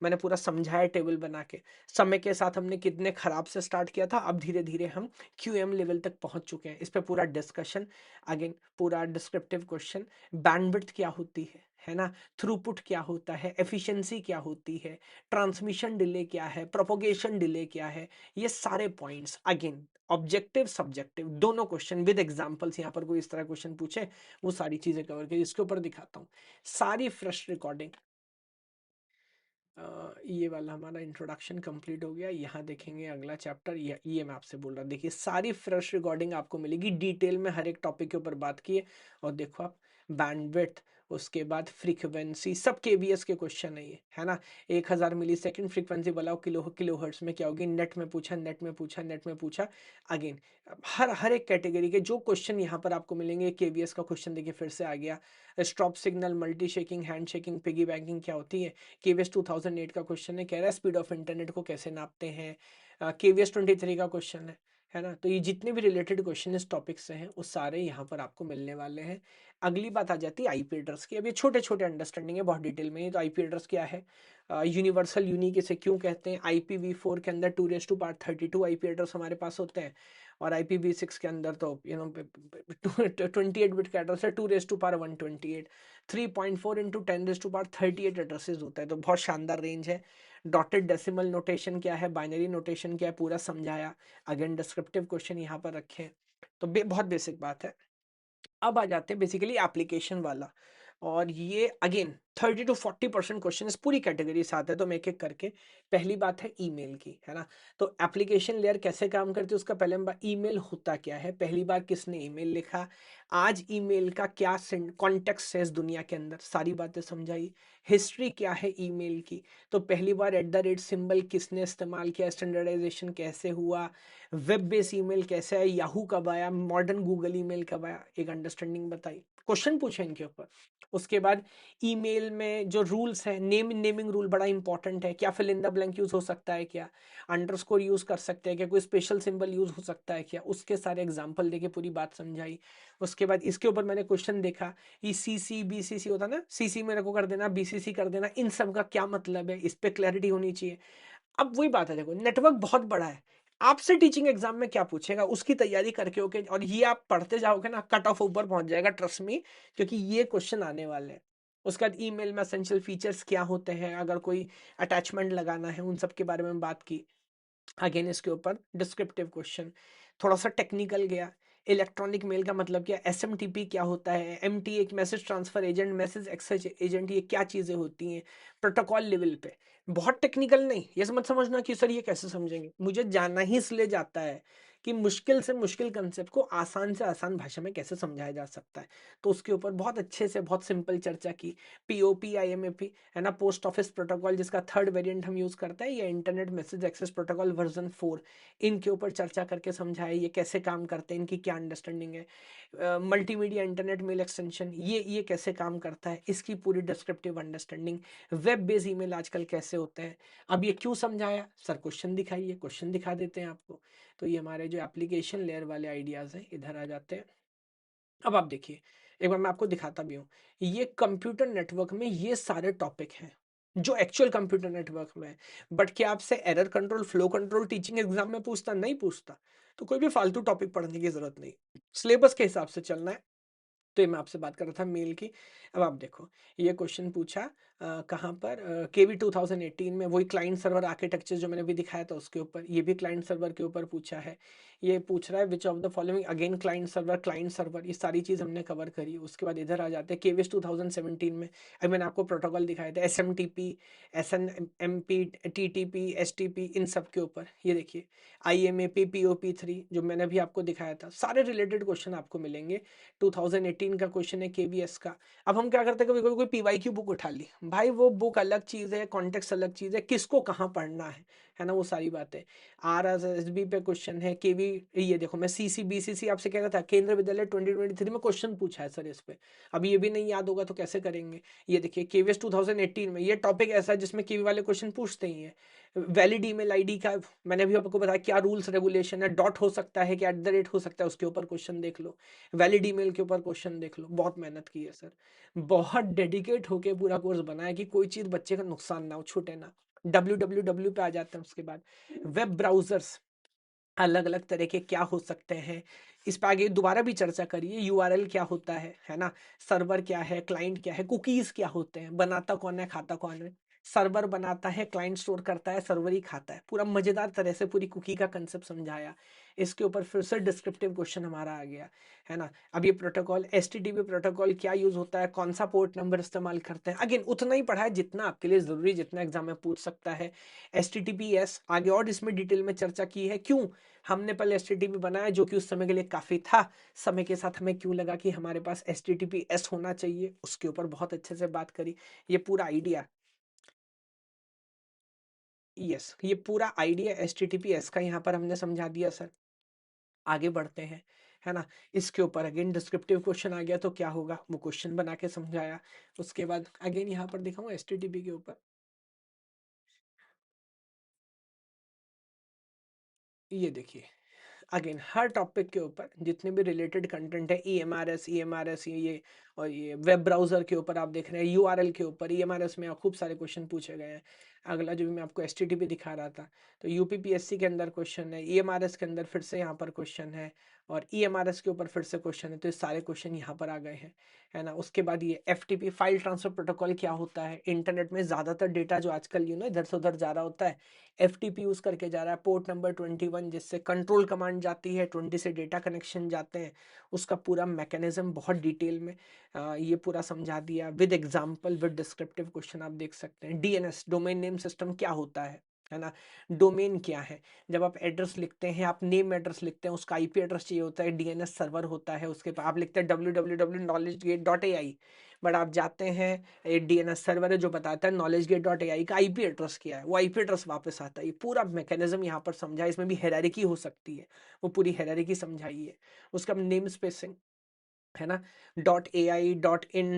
मैंने पूरा समझाया टेबल बना के। समय के साथ हमने कितने खराब से स्टार्ट किया था, अब धीरे धीरे हम क्यूएम लेवल तक पहुंच चुके हैं, इस पे पूरा डिस्कशन। अगेन पूरा डिस्क्रिप्टिव क्वेश्चन, बैंडविड्थ क्या होती है ना, थ्रूपुट क्या होता है, एफिशिएंसी क्या होती है, ट्रांसमिशन डिले क्या है, प्रोपोगेशन डिले क्या है, ये सारे पॉइंट्स। अगेन ऑब्जेक्टिव सब्जेक्टिव दोनों क्वेश्चन विद एग्जांपल्स, यहाँ पर कोई इस तरह क्वेश्चन पूछे वो सारी चीजें कवर की। इसके ऊपर दिखाता हूँ सारी फ्रेश रिकॉर्डिंग। ये वाला हमारा इंट्रोडक्शन कंप्लीट हो गया। यहाँ देखेंगे अगला चैप्टर, ये मैं आपसे बोल रहा, देखिए सारी फ्रेश रिकॉर्डिंग आपको मिलेगी, डिटेल में हर एक टॉपिक के ऊपर बात की है। और देखो आप, बैंडविड्थ, उसके बाद फ्रीक्वेंसी, सब केवीएस के क्वेश्चन है ये, है ना। 1000 मिली सेकेंड फ्रीक्वेंसी वाला किलो किलो हर्ट्स में क्या होगी, नेट में पूछा, नेट में पूछा, नेट में पूछा। अगेन हर हर एक कैटेगरी के जो क्वेश्चन यहाँ पर आपको मिलेंगे। केवीएस का क्वेश्चन देखिए फिर से आ गया, stop signal, multi shaking, hand shaking, piggy banking क्या होती है। केवीएस 2008 का क्वेश्चन है, कह रहा है स्पीड ऑफ इंटरनेट को कैसे नापते हैं। केवीएस 23 का क्वेश्चन है ना। तो ये जितने भी रिलेटेड क्वेश्चन इस टॉपिक से हैं वो सारे यहाँ पर आपको मिलने वाले हैं। अगली बात आ जाती है आईपी एड्रेस की। अब ये छोटे छोटे अंडरस्टैंडिंग है, बहुत डिटेल में नहीं। तो आईपी एड्रेस क्या है, यूनिवर्सल यूनिक इसे क्यों कहते हैं। IPv4 के अंदर 2^32 आईपी एड्रेस हमारे पास होते हैं, और IPv6 के अंदर तो 28 बिट का एड्रेस है, 2^128। 3.4 इंटू 10⁻38 एड्रेसेस होता है, तो बहुत शानदार रेंज है। डॉटेड डेसिमल नोटेशन क्या है, बाइनरी नोटेशन क्या है, पूरा समझाया। अगेन डिस्क्रिप्टिव क्वेश्चन यहाँ पर रखे हैं, तो बहुत बेसिक बात है। अब आ जाते हैं बेसिकली एप्लीकेशन वाला, और ये अगेन 30 to 40% क्वेश्चन इस पूरी कैटेगरी से आता है, तो मैं एक एक करके। पहली बात है ईमेल की, है ना। तो एप्लीकेशन लेयर कैसे काम करती है उसका पहले हम ईमेल होता क्या है, पहली बार किसने ईमेल लिखा, आज ईमेल का क्या कॉन्टेक्स्ट है इस दुनिया के अंदर, सारी बातें समझाई। हिस्ट्री क्या है ईमेल की, तो पहली बार @ सिंबल किसने इस्तेमाल किया, स्टैंडर्डाइजेशन कैसे हुआ, वेब बेस्ड ईमेल कैसे आया, याहू कब आया, मॉडर्न गूगल ईमेल कब आया, एक अंडरस्टैंडिंग बताई। क्वेश्चन पूछे इनके ऊपर। उसके बाद ईमेल में जो रूल्स है, नेमिंग रूल बड़ा इंपॉर्टेंट है, क्या fill in the blank use हो सकता है, क्या अंडरस्कोर यूज कर सकते हैं, क्या कोई स्पेशल सिंबल यूज हो सकता है क्या, उसके सारे एग्जांपल देके पूरी बात समझाई। उसके बाद इसके ऊपर मैंने क्वेश्चन देखा, ये सीसी बीसीसी होता ना, सीसी मेरे को कर देना, बीसीसी कर देना, इन सब का क्या मतलब है, इस पे क्लैरिटी होनी चाहिए। अब वही बात है, देखो नेटवर्क बहुत बड़ा है, आपसे टीचिंग एग्जाम में क्या पूछेगा उसकी तैयारी करके होके, और ये आप पढ़ते जाओगे ना, कट ऑफ ऊपर पहुंच जाएगा, ट्रस्ट मी, क्योंकि ये क्वेश्चन आने वाले हैं। उसके बाद ईमेल में एसेंशियल फीचर्स क्या होते हैं, अगर कोई अटैचमेंट लगाना है, उन सब के बारे में बात की। अगेन इसके ऊपर डिस्क्रिप्टिव क्वेश्चन, थोड़ा सा टेक्निकल गया। इलेक्ट्रॉनिक मेल का मतलब क्या, एसएमटीपी क्या होता है, एमटी एक message transfer agent, message exchange agent, ये क्या चीजें होती हैं प्रोटोकॉल लेवल पे। बहुत टेक्निकल नहीं, ये मत समझना कि सर ये कैसे समझेंगे, मुझे जाना ही इसलिए जाता है कि मुश्किल से मुश्किल कंसेप्ट को आसान से आसान भाषा में कैसे समझाया जा सकता है। तो उसके ऊपर बहुत अच्छे से बहुत सिंपल चर्चा की। पीओपी आईएमएपी है ना, पोस्ट ऑफिस प्रोटोकॉल जिसका थर्ड वेरिएंट हम यूज करते हैं, या internet message access protocol version 4, इनके ऊपर चर्चा करके समझाया ये कैसे काम करते हैं, इनकी क्या अंडरस्टैंडिंग है। मल्टीमीडिया इंटरनेट मेल एक्सटेंशन, ये कैसे काम करता है, इसकी पूरी descriptive understanding. Web based email आजकल कैसे होते हैं। अब ये क्यों समझाया सर, क्वेश्चन दिखाइए, क्वेश्चन दिखा देते हैं आपको। तो ये हमारे जो एप्लीकेशन लेयर वाले आइडियाज हैं, इधर आ जाते हैं। अब आप देखिए, एक बार मैं आपको दिखाता भी हूँ, ये कंप्यूटर नेटवर्क में ये सारे टॉपिक हैं जो एक्चुअल कंप्यूटर नेटवर्क में है। बट क्या आपसे error control, flow control teaching exam में पूछता, नहीं पूछता। तो कोई भी फालतू टॉपिक पढ़ने की जरूरत नहीं, सिलेबस के हिसाब से चलना है। तो ये मैं आपसे बात कर रहा था मेल की। अब आप देखो, ये क्वेश्चन पूछा कहाँ पर, केवी 2018 में, वही क्लाइंट सर्वर आर्किटेक्चर जो मैंने भी दिखाया था उसके ऊपर, ये भी क्लाइंट सर्वर के ऊपर पूछा है। ये पूछ रहा है which of the following, again client server, ये सारी चीज़ हमने कवर करी। उसके बाद इधर आ जाते हैं केवीएस 2017 में। अभी मैंने आपको प्रोटोकॉल दिखाए थे, S M T P, S N M P, T T P, S T P, इन सब के ऊपर। ये देखिए IMAP POP3 जो मैंने भी आपको दिखाया था, सारे रिलेटेड क्वेश्चन आपको मिलेंगे। 2018 का क्वेश्चन है केवीएस का। अब हम क्या करते हैं, कभी कभी कोई पीवाईक्यू बुक उठा ली, भाई वो बुक अलग चीज़ है, कॉन्टेक्स्ट अलग चीज़ है, किसको कहाँ पढ़ना है ना, वो सारी बातें। RSSB पे क्वेश्चन है, केवी, ये देखो मैं सीसी बीसीसी आपसे कह रहा था, केंद्र विद्यालय 2023 में क्वेश्चन पूछा है सर इस पे। अब ये भी नहीं याद होगा तो कैसे करेंगे। ये देखिए केवीएस 2018 में ये टॉपिक ऐसा है जिसमें केवी वाले क्वेश्चन पूछते ही हैं। वैलिड ईमेल आईडी का मैंने भी आपको बताया क्या रूल्स रेगुलेशन है, डॉट हो सकता है कि @ हो सकता है, उसके ऊपर क्वेश्चन देख लो। वैलिड ईमेल के ऊपर क्वेश्चन देख लो। बहुत मेहनत की है सर, बहुत डेडिकेट होके पूरा कोर्स बनाया कि कोई चीज़ बच्चे का नुकसान ना हो, छूटे ना। www पे आ जाते हैं। उसके बाद वेब ब्राउजर्स अलग अलग तरह के क्या हो सकते हैं, इस पर आगे दोबारा भी चर्चा करिए। यूआरएल क्या होता है ना, सर्वर क्या है, क्लाइंट क्या है, कुकीज क्या होते हैं, बनाता कौन है, खाता कौन है। सर्वर बनाता है, क्लाइंट स्टोर करता है, सर्वर ही खाता है। पूरा मजेदार तरह से पूरी कुकी का कंसेप्ट समझाया। इसके ऊपर फिर से डिस्क्रिप्टिव क्वेश्चन हमारा आ गया, है ना। अब ये प्रोटोकॉल, एचटीटीपी प्रोटोकॉल क्या यूज होता है, कौन सा पोर्ट नंबर इस्तेमाल करते हैं, अगेन उतना ही पढ़ा है जितना आपके लिए जरूरी, जितना एग्जाम में पूछ सकता है। HTTPS आगे और इसमें डिटेल में चर्चा की है, क्यों हमने पहले HTTP बनाया जो कि उस समय के लिए काफी था, समय के साथ हमें क्यों लगा कि हमारे पास HTTPS होना चाहिए, उसके ऊपर बहुत अच्छे से बात करी। ये पूरा आइडिया, यस, ये आइडिया HTTPS का यहाँ पर हमने समझा दिया सर। आगे बढ़ते हैं, है ना। इसके ऊपर अगेन डिस्क्रिप्टिव क्वेश्चन आ गया तो क्या होगा, वो क्वेश्चन बना के समझाया। उसके बाद अगेन यहाँ पर दिखाऊं HTTP के ऊपर, ये देखिए अगेन हर टॉपिक के ऊपर जितने भी रिलेटेड कंटेंट है, EMRS ये, और ये वेब ब्राउजर के ऊपर आप देख रहे हैं, URL के ऊपर EMRS में खूब सारे क्वेश्चन पूछे गए हैं। अगला जो भी मैं आपको एसटीटीपी दिखा रहा था, तो यूपीपीएससी के अंदर क्वेश्चन है, ईएमआरएस के अंदर फिर से यहाँ पर क्वेश्चन है, और ईएमआरएस के ऊपर फिर से क्वेश्चन है। तो ये सारे क्वेश्चन यहाँ पर आ गए हैं, है ना। उसके बाद ये एफटीपी फाइल ट्रांसफर प्रोटोकॉल क्या होता है। इंटरनेट में ज्यादातर डेटा जो आजकल इधर से उधर जा रहा होता है, एफटीपी यूज करके जा रहा है। पोर्ट नंबर 21 जिससे कंट्रोल कमांड जाती है, 20 से डेटा कनेक्शन जाते हैं, उसका पूरा मैकेनिज्म बहुत डिटेल में ये पूरा समझा दिया with example with descriptive question. आप देख सकते हैं डीएनएस डोमेन नेम सिस्टम क्या होता है ना। डोमेन क्या है, जब आप एड्रेस लिखते हैं, आप नेम एड्रेस लिखते हैं, उसका आईपी एड्रेस चाहिए होता है, डीएनएस सर्वर होता है, उसके बाद आप लिखते हैं www.knowledgegate.ai, बट आप जाते हैं डीएनएस सर्वर है जो बताता है knowledgegate.ai का आईपी एड्रेस क्या है, वो आईपी एड्रेस वापस आता है। ये पूरा मैकेनिज्म यहाँ पर समझा है, इसमें भी हेरारिकी हो सकती है, वो पूरी हेरारिकी समझाई है। उसका नेम स्पेसिंग है ना, .ai .in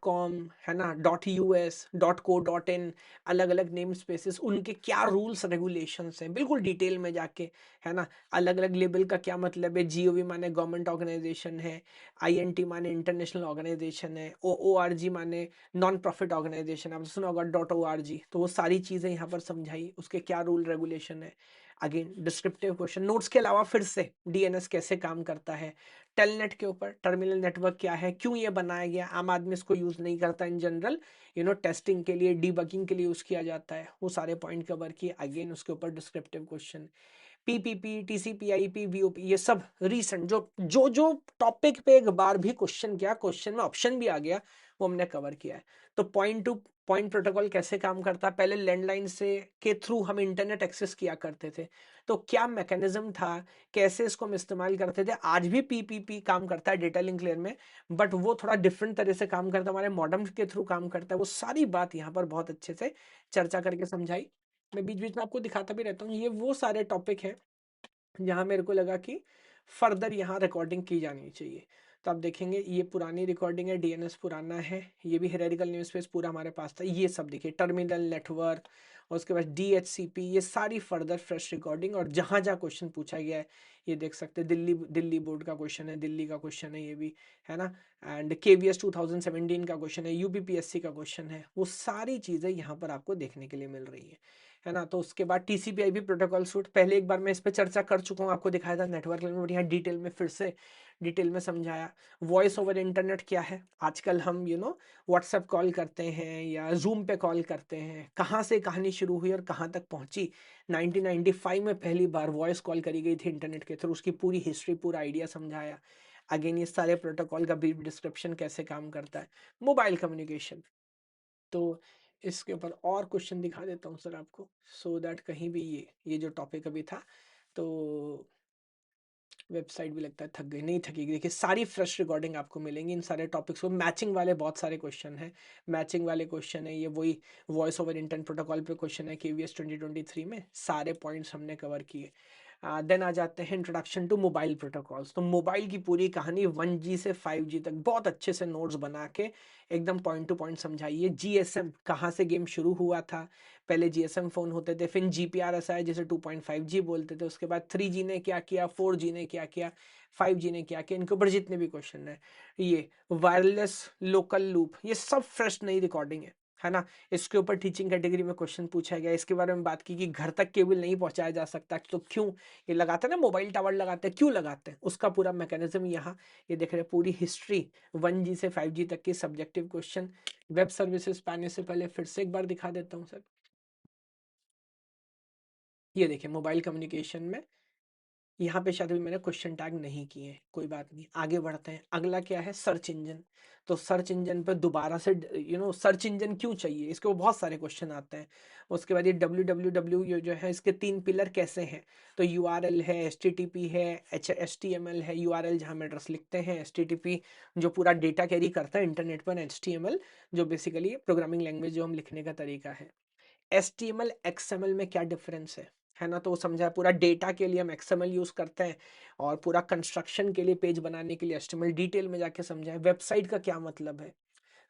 .com है ना, .us .co.in, अलग अलग नेम स्पेसेस, उनके क्या रूल्स रेगुलेशंस हैं बिल्कुल डिटेल में जाके, है ना। अलग अलग लेबल का क्या मतलब है, जीओवी माने गवर्नमेंट ऑर्गेनाइजेशन है, आईएनटी माने इंटरनेशनल ऑर्गेनाइजेशन है, ओआरजी माने नॉन प्रॉफिट ऑर्गेनाइजेशन, आपने सुना होगा .org। तो वो सारी चीजें यहाँ पर समझाई, उसके क्या रूल रेगुलेशन है। अगेन डिस्क्रिप्टिव क्वेश्चन, नोट्स के अलावा फिर से डीएनएस कैसे काम करता है, टेलनेट के ऊपर टर्मिनल नेटवर्क क्या है, क्यों ये बनाया गया, आम आदमी इसको यूज नहीं करता इन जनरल, टेस्टिंग के लिए, डीबगिंग के लिए यूज किया जाता है, वो सारे पॉइंट कवर किए। अगेन उसके ऊपर descriptive question, PPP TCP IP VOP, ये सब रीसेंट जो जो जो टॉपिक पे एक बार भी क्वेश्चन किया, क्वेश्चन में ऑप्शन भी आ गया, वो हमने कवर किया है। तो पॉइंट टू पॉइंट प्रोटोकॉल कैसे काम करता है, पहले लैंडलाइन से के थ्रू हम इंटरनेट एक्सेस किया करते थे, तो क्या मैकेनिज्म था, कैसे इसको हम इस्तेमाल करते थे। आज भी पीपीपी काम करता है डेटा लिंक लेयर में, बट वो थोड़ा डिफरेंट तरह से काम करता है, हमारे मॉडेम के थ्रू काम करता है। वो सारी बात यहाँ पर बहुत अच्छे से चर्चा करके समझाई। मैं बीच बीच में आपको दिखाता भी रहता हूँ, ये वो सारे टॉपिक हैं जहाँ मेरे को लगा कि फर्दर यहाँ रिकॉर्डिंग की जानी चाहिए। तो आप देखेंगे ये पुरानी रिकॉर्डिंग है, डीएनएस पुराना है, ये भी हेरारिकल न्यूज़ पेज पूरा हमारे पास था। ये सब देखिए टर्मिनल नेटवर्क, और उसके बाद डीएचसीपी, ये सारी फर्दर फ्रेश रिकॉर्डिंग, और जहाँ जहाँ क्वेश्चन पूछा गया है ये देख सकते हैं। दिल्ली दिल्ली बोर्ड का क्वेश्चन है, दिल्ली का क्वेश्चन है ये भी, है ना। एंड केवीएस 2017 का क्वेश्चन है, यूपीपीएससी का क्वेश्चन है, वो सारी चीज़ें यहाँ पर आपको देखने के लिए मिल रही है ना। तो उसके बाद टीसीपी आईपी प्रोटोकॉल सूट, पहले एक बार मैं इस पर चर्चा कर चुका हूँ, आपको दिखाया था नेटवर्क लेवल, यहाँ डिटेल में फिर से डिटेल में समझाया। वॉइस ओवर इंटरनेट क्या है, आजकल हम व्हाट्सएप कॉल करते हैं या जूम पे कॉल करते हैं, कहाँ से कहानी शुरू हुई और कहाँ तक पहुंची। 1995 में पहली बार वॉइस कॉल करी गई थी इंटरनेट के थ्रू, उसकी पूरी हिस्ट्री पूरा आइडिया समझाया। अगेन ये सारे प्रोटोकॉल का ब्रीफ डिस्क्रिप्शन कैसे काम करता है। मोबाइल कम्युनिकेशन, तो इसके ऊपर और क्वेश्चन दिखा देता हूँ सर आपको, सो दैट कहीं भी ये जो टॉपिक अभी था, तो वेबसाइट भी लगता है थक गई, नहीं थकेगी। देखिए सारी फ्रेश रिकॉर्डिंग आपको मिलेंगी इन सारे टॉपिक्स को। मैचिंग वाले बहुत सारे क्वेश्चन हैं, मैचिंग वाले क्वेश्चन है, ये वही वॉइस ओवर इंटरनेट प्रोटोकॉल पे क्वेश्चन है केवीएस 2023 में, सारे पॉइंट्स हमने कवर किए। देन आ जाते हैं इंट्रोडक्शन टू मोबाइल प्रोटोकॉल्स, तो मोबाइल की पूरी कहानी 1G से 5G तक बहुत अच्छे से नोट्स बना के एकदम पॉइंट टू पॉइंट समझाइए। जीएसएम कहाँ से गेम शुरू हुआ था, पहले जीएसएम फोन होते थे, फिर जीपीआरएस आया जिसे 2.5G बोलते थे, उसके बाद 3G ने क्या किया, 4G ने क्या किया, 5G ने क्या किया, इनके ऊपर जितने भी क्वेश्चन है, ये वायरलेस लोकल लूप, ये सब फ्रेश नई रिकॉर्डिंग है ना। इसके ऊपर टीचिंग कैटेगरी में क्वेश्चन पूछा गया, इसके बारे में बात की कि घर तक केबल नहीं पहुंचाया जा सकता, तो क्यों ये लगाते हैं ना, मोबाइल टावर लगाते हैं, क्यों लगाते हैं, उसका पूरा मैकेनिज्म यहाँ ये देख रहे हैं, पूरी हिस्ट्री 1G से 5G तक की सब्जेक्टिव क्वेश्चन। वेब सर्विसेज पाने से पहले फिर से एक बार दिखा देता हूँ सर, ये देखिए मोबाइल कम्युनिकेशन में यहाँ पे शायद भी मैंने क्वेश्चन टैग नहीं किए, कोई बात नहीं, आगे बढ़ते हैं। अगला क्या है, सर्च इंजन। तो सर्च इंजन पे दोबारा से सर्च इंजन क्यों चाहिए, इसके वो बहुत सारे क्वेश्चन आते हैं। उसके बाद ये www ये जो है, इसके 3 पिलर कैसे हैं, तो यूआरएल है, एचटीटीपी है, एचटीएमएल है। यूआरएल जहाँ हम एड्रेस लिखते हैं, एचटीटीपी जो पूरा डेटा कैरी करता है इंटरनेट पर, एचटीएमएल जो बेसिकली प्रोग्रामिंग लैंग्वेज जो हम लिखने का तरीका है। एचटीएमएल एक्सएमएल में क्या डिफरेंस है ना, तो वो समझा। पूरा डेटा के लिए हम एक्सएमएल यूज करते हैं, और पूरा कंस्ट्रक्शन के लिए, पेज बनाने के लिए एचटीएमएल, डिटेल में जाके समझा। वेबसाइट का क्या मतलब है,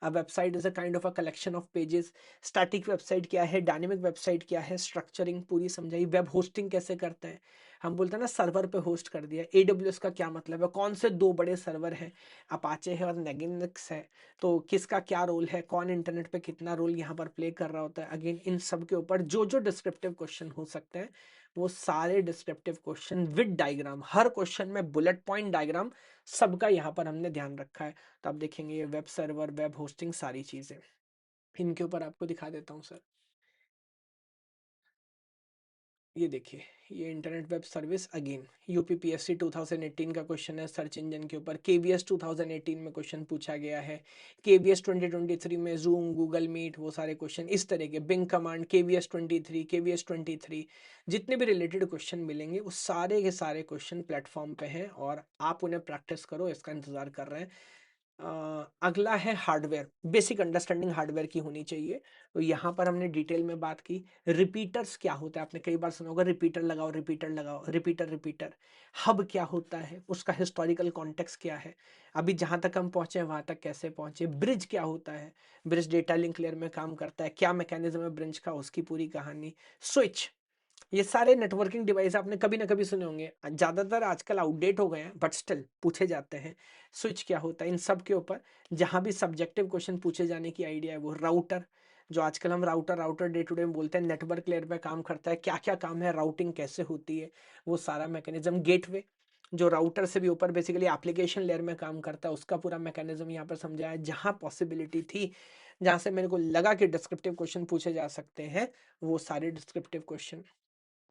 a website is a kind of a collection of pages. Static website क्या है, डायनेमिक वेबसाइट क्या है, स्ट्रक्चरिंग पूरी समझाई। वेब होस्टिंग कैसे करते हैं, हम बोलते हैं ना सर्वर पे होस्ट कर दिया। AWS का क्या मतलब है, कौन से दो बड़े सर्वर हैं, अपाचे है और नेगिनिक्स है, तो किसका क्या रोल है, कौन इंटरनेट पे कितना रोल यहाँ पर प्ले कर रहा होता है। अगेन इन सब के ऊपर जो जो डिस्क्रिप्टिव क्वेश्चन हो सकते हैं वो सारे descriptive question with diagram, her question में बुलेट पॉइंट डायग्राम, सबका यहाँ पर हमने ध्यान रखा है। तो आप देखेंगे ये वेब सर्वर, वेब होस्टिंग, सारी चीजें इनके ऊपर आपको दिखा देता हूँ सर। ये देखिए, ये internet web service again UPPSC 2018 का क्वेश्चन है सर्च इंजन के ऊपर। केवीएस 2018 में क्वेश्चन पूछा गया है। केवीएस 2023 में जूम, गूगल मीट, वो सारे क्वेश्चन इस तरह के। बिंग कमांड केवीएस 23, केवीएस 23, जितने भी रिलेटेड क्वेश्चन मिलेंगे वो सारे के सारे क्वेश्चन प्लेटफॉर्म पे हैं और आप उन्हें प्रैक्टिस करो, इसका इंतजार कर रहे हैं। अगला है हार्डवेयर, बेसिक अंडरस्टैंडिंग हार्डवेयर की होनी चाहिए। तो यहाँ पर हमने डिटेल में बात की। रिपीटर्स क्या होता है, आपने कई बार सुना होगा रिपीटर लगाओ, रिपीटर लगाओ, रिपीटर रिपीटर। हब क्या होता है, उसका हिस्टोरिकल कॉन्टेक्स्ट क्या है, अभी जहाँ तक हम पहुंचे वहां तक कैसे पहुंचे। ब्रिज क्या होता है, ब्रिज डेटा लिंक लेयर में काम करता है, क्या मैकेनिज्म है ब्रिज का, उसकी पूरी कहानी। स्विच, ये सारे नेटवर्किंग डिवाइस आपने कभी ना कभी सुने होंगे, ज्यादातर आजकल आउटडेट हो गए हैं बट स्टिल पूछे जाते हैं। स्विच क्या होता है, इन सब के ऊपर जहां भी सब्जेक्टिव क्वेश्चन पूछे जाने की आइडिया है वो। राउटर, जो आजकल हम router router day to day में बोलते हैं, नेटवर्क लेयर पे काम करता है, क्या क्या काम है, राउटिंग कैसे होती है, वो सारा मैकेनिज्म। गेटवे, जो राउटर से भी ऊपर बेसिकली एप्लीकेशन लेयर में काम करता है, उसका पूरा मैकेनिज्म यहाँ पर समझाया है। जहां पॉसिबिलिटी थी, जहां से मेरे को लगा कि डिस्क्रिप्टिव क्वेश्चन पूछे जा सकते हैं, वो सारे डिस्क्रिप्टिव क्वेश्चन।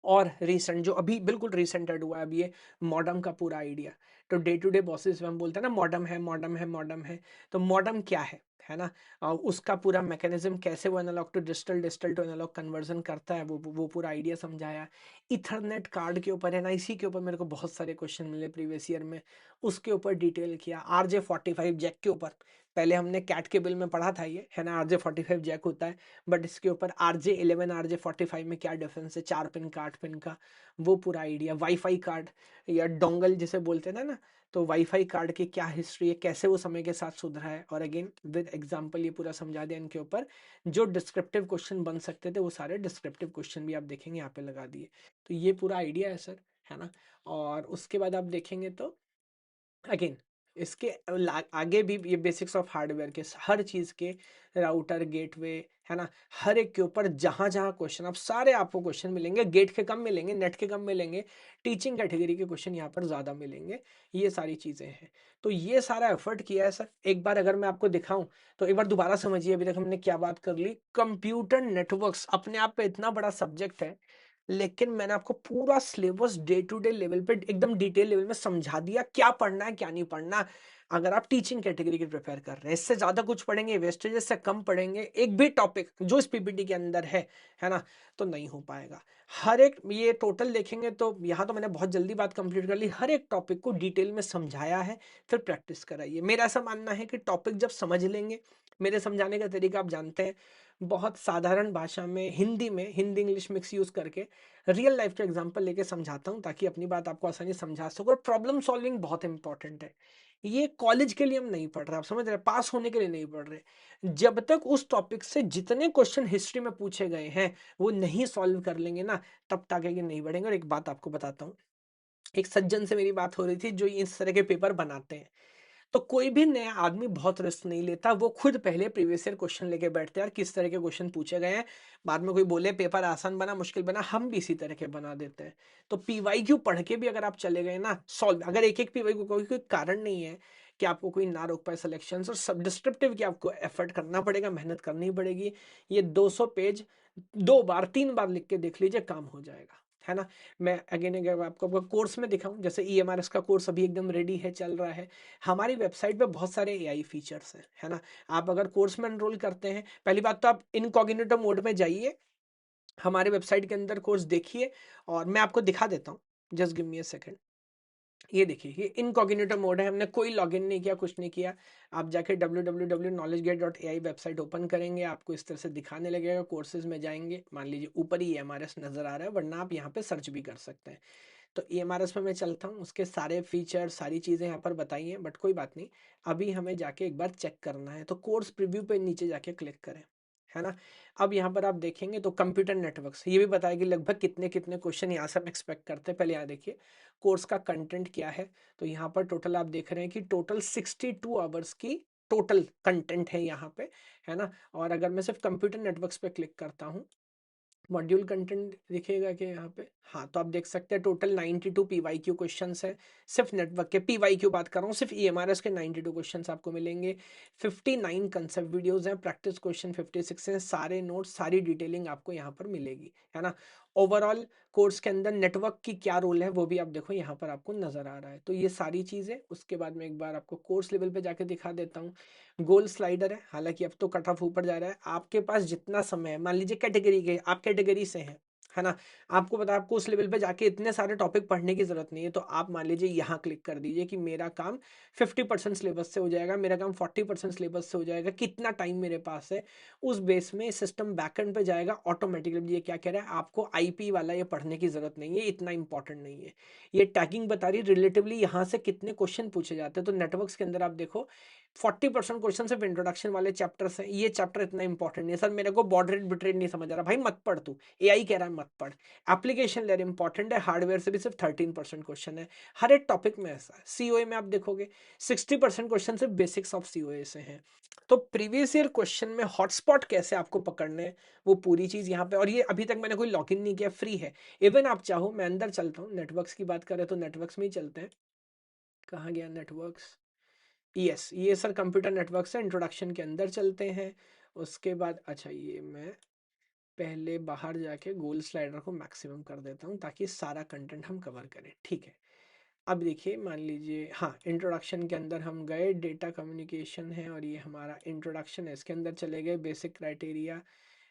और रिसेंट जो अभी बिल्कुल रिसेंट ऐड हुआ है, अभी ये मॉडम का पूरा आइडिया। तो डे टू डे बेसिस में हम बोलते हैं ना मॉडम है, मॉडम है, मॉडम है। तो मॉडम क्या है ना, उसका पूरा मैकेनिज्म, कैसे वो analog to digital, digital to analog conversion करता है, वो पूरा आइडिया समझाया। इथरनेट कार्ड के ऊपर, एनआईसी के ऊपर मेरे को बहुत सारे क्वेश्चन मिले प्रीवियस ईयर में, उसके ऊपर डिटेल किया। RJ45 जैक के ऊपर, पहले हमने कैट केबल में पढ़ा था ये, है ना, RJ45 जैक होता है, बट इसके ऊपर RJ11 RJ45 में क्या डिफरेंस है, 4 पिन का, 8 पिन का, वो पूरा आइडिया। वाईफाई कार्ड या डोंगल जिसे बोलते हैं ना, तो वाईफाई कार्ड की क्या हिस्ट्री है, कैसे वो समय के साथ सुधरा है, और अगेन विद एग्जांपल ये पूरा समझा दिया। इनके ऊपर जो डिस्क्रिप्टिव क्वेश्चन बन सकते थे वो सारे डिस्क्रिप्टिव क्वेश्चन भी आप देखेंगे यहाँ पे लगा दिए। तो ये पूरा आइडिया है सर, है ना। और उसके बाद आप देखेंगे तो अगेन इसके आगे भी ये बेसिक्स ऑफ हार्डवेयर के हर चीज के, राउटर, गेटवे, है ना, हर एक के ऊपर जहां जहां क्वेश्चन, आप सारे आपको क्वेश्चन मिलेंगे। गेट के कम मिलेंगे, नेट के कम मिलेंगे, टीचिंग कैटेगरी के क्वेश्चन यहाँ पर ज्यादा मिलेंगे। ये सारी चीजें हैं। तो ये सारा एफर्ट किया है सर। एक बार अगर मैं आपको दिखाऊं तो एक बार दोबारा समझिए, अभी तक हमने क्या बात कर ली। कंप्यूटर नेटवर्क्स अपने आप पे इतना बड़ा सब्जेक्ट है, लेकिन मैंने आपको पूरा syllabus day to day level पे एकदम डिटेल लेवल में समझा दिया, क्या पढ़ना है क्या नहीं पढ़ना। अगर आप टीचिंग कैटेगरी की प्रिपेयर कर रहे हैं, इससे ज्यादा कुछ पढ़ेंगे, वेस्टेजेस से कम पढ़ेंगे, एक भी टॉपिक जो इस पीपीटी के अंदर है ना, तो नहीं हो पाएगा। हर एक ये टोटल देखेंगे तो यहाँ तो मैंने बहुत जल्दी बात कंप्लीट कर ली। हर एक टॉपिक को डिटेल में समझाया है, फिर प्रैक्टिस कराइए। मेरा ऐसा मानना है कि टॉपिक जब समझ लेंगे, मेरे समझाने का तरीका आप जानते हैं, बहुत साधारण भाषा में, हिंदी में, हिंदी इंग्लिश मिक्स यूज करके रियल लाइफ का एग्जांपल लेके समझाता हूँ, ताकि अपनी बात आपको आसानी से समझा सको। और प्रॉब्लम सॉल्विंग बहुत इंपॉर्टेंट है। ये कॉलेज के लिए हम नहीं पढ़ रहे, आप समझ रहे हैं, पास होने के लिए नहीं पढ़ रहे। जब तक उस टॉपिक से जितने क्वेश्चन हिस्ट्री में पूछे गए हैं वो नहीं सॉल्व कर लेंगे ना, तब तक आगे नहीं बढ़ेंगे। और एक बात आपको बताता हूँ, एक सज्जन से मेरी बात हो रही थी जो इस तरह के पेपर बनाते हैं। तो कोई भी नया आदमी बहुत रिस्क नहीं लेता, वो खुद पहले प्रीवियस ईयर क्वेश्चन लेके बैठते हैं और किस तरह के क्वेश्चन पूछे गए हैं। बाद में कोई बोले पेपर आसान बना, मुश्किल बना, हम भी इसी तरह के बना देते हैं। तो पीवाईक्यू पढ़ के भी अगर आप चले गए ना सॉल्व, अगर एक एक पीवाईक्यू, कोई कारण नहीं है कि आपको कोई ना रोक पाए सिलेक्शन। और सब डिस्क्रिप्टिव की आपको एफर्ट करना पड़ेगा, मेहनत करनी पड़ेगी। ये 200 पेज 2 बार 3 बार लिख के देख लीजिए, काम हो जाएगा, है ना। मैं अगेन अगर आपको कोर्स में दिखाऊं, जैसे EMRS का कोर्स अभी एकदम रेडी है, चल रहा है। हमारी वेबसाइट पे बहुत सारे AI फीचर्स हैं, है ना। आप अगर कोर्स में एनरोल करते हैं, पहली बात तो आप इनकॉग्निटो मोड में जाइए, हमारे वेबसाइट के अंदर कोर्स देखिए, और मैं आपको दिखा देता हूँ। Just give me a second. ये देखिए, ये इनकॉग्निटो मोड है, हमने कोई लॉगिन नहीं किया, कुछ नहीं किया। आप जाके www.knowledgegate.ai वेबसाइट ओपन करेंगे, आपको इस तरह से दिखाने लगेगा। कोर्सेज में जाएंगे, मान लीजिए ऊपर ही EMRS नजर आ रहा है, वरना आप यहाँ पे सर्च भी कर सकते हैं। तो EMRS में मैं चलता हूँ, उसके सारे फीचर, सारी चीज़ें यहाँ पर बताई हैं, बट कोई बात नहीं। अभी हमें जाके एक बार चेक करना है, तो कोर्स प्रीव्यू पे नीचे जाके क्लिक करें, है ना। अब यहाँ पर आप देखेंगे तो कंप्यूटर नेटवर्क्स ये भी बताया कि लगभग कितने कितने क्वेश्चन यहाँ से हम एक्सपेक्ट करते हैं। पहले यहाँ देखिए कोर्स का कंटेंट क्या है, तो यहाँ पर टोटल आप देख रहे हैं कि टोटल 62 आवर्स की टोटल कंटेंट है यहाँ पे, है ना। और अगर मैं सिर्फ कंप्यूटर नेटवर्क्स पे क्लिक करता हूँ, मॉड्यूल कंटेंट दिखेगा कि यहाँ पे, हाँ तो आप देख सकते हैं टोटल 92 पीवाईक्यू क्वेश्चंस है। सिर्फ नेटवर्क के पीवाईक्यू बात कर रहा हूँ, सिर्फ ईएमआरएस के 92 क्वेश्चंस आपको मिलेंगे। 59 कंसेप्ट वीडियोस हैं, प्रैक्टिस क्वेश्चन 56 हैं, सारे नोट्स सारी डिटेलिंग आपको यहाँ पर मिलेगी, है ना। ओवरऑल कोर्स के अंदर नेटवर्क की क्या रोल है वो भी आप देखो यहाँ पर आपको नजर आ रहा है। तो ये सारी चीजें, उसके बाद में एक बार आपको कोर्स लेवल पे जाके दिखा देता हूँ। गोल स्लाइडर है, हालांकि अब तो कट ऑफ ऊपर जा रहा है, आपके पास जितना समय है, मान लीजिए कैटेगरी के आप कैटेगरी से हैं, है ना। आपको पता है आपको उस लेवल पे जाके इतने सारे टॉपिक पढ़ने की जरूरत नहीं है, तो आप मान लीजिए यहाँ क्लिक कर दीजिए कि मेरा काम 50% सिलेबस से हो जाएगा, मेरा काम 40% सिलेबस से हो जाएगा, कितना टाइम मेरे पास है, उस बेस में सिस्टम बैकएंड पे जाएगा ऑटोमेटिकली। ये क्या कह रहा है, आपको आईपी वाला ये पढ़ने की जरूरत नहीं है, इतना इंपॉर्टेंट नहीं है। ये टैगिंग बता रही रिलेटिवली यहाँ से कितने क्वेश्चन पूछे जाते हैं। तो नेटवर्क्स के अंदर आप देखो 40% क्वेश्चन सिर्फ इंट्रोडक्शन वाले चैप्टर्स हैं, ये चैप्टर इतना इंपॉर्टेंट नहीं है। सर मेरे को बॉर्डर रेट बिट रेट नहीं समझ आ रहा, भाई मत पढ़ तू, एआई कह रहा है मत पढ़। एप्लीकेशन लेयर इंपॉर्टेंट है, हार्डवेयर से भी सिर्फ 13% क्वेश्चन है। हर एक टॉपिक में ऐसा है। सीओए में आप देखोगे 60% क्वेश्चन सिर्फ बेसिक्स ऑफ सीओए से हैं। तो प्रीवियस ईयर क्वेश्चन में हॉटस्पॉट कैसे आपको पकड़ने हैं, वो पूरी चीज यहाँ पे, और ये अभी तक मैंने कोई लॉगिन नहीं किया, फ्री है। इवन आप चाहो मैं अंदर चलता हूँ, नेटवर्क्स की बात करें तो नेटवर्क्स में ही चलते हैं। कहाँ गया नेटवर्क्स, यस ये सर कंप्यूटर नेटवर्क से इंट्रोडक्शन के अंदर चलते हैं। उसके बाद अच्छा ये मैं पहले बाहर जाके गोल स्लाइडर को मैक्सिमम कर देता हूँ ताकि सारा कंटेंट हम कवर करें, ठीक है। अब देखिए मान लीजिए हाँ इंट्रोडक्शन के अंदर हम गए, डेटा कम्युनिकेशन है और ये हमारा इंट्रोडक्शन है, इसके अंदर चले गए बेसिक क्राइटेरिया,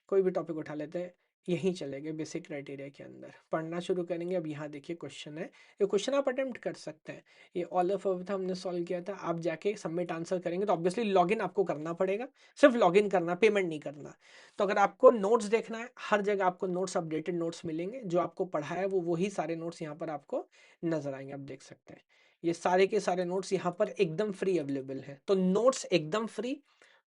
कोई भी टॉपिक उठा लेते हैं, यहीं चले गए बेसिक क्राइटेरिया के अंदर पढ़ना शुरू करेंगे। अब यहाँ देखिए क्वेश्चन है, ये क्वेश्चन आप अटेम्प्ट कर सकते हैं। ये ऑल ऑफ था हमने सॉल्व किया था, आप जाके सबमिट आंसर करेंगे तो ऑब्वियसली लॉगिन आपको करना पड़ेगा, सिर्फ लॉगिन करना, पेमेंट नहीं करना। तो अगर आपको नोट्स देखना है, हर जगह आपको नोट्स, अपडेटेड नोट्स मिलेंगे, जो आपको पढ़ा है वो वही सारे नोट्स यहाँ पर आपको नजर आएंगे। आप देख सकते हैं ये सारे के सारे नोट्स यहाँ पर एकदम फ्री अवेलेबल है। तो नोट्स एकदम फ्री,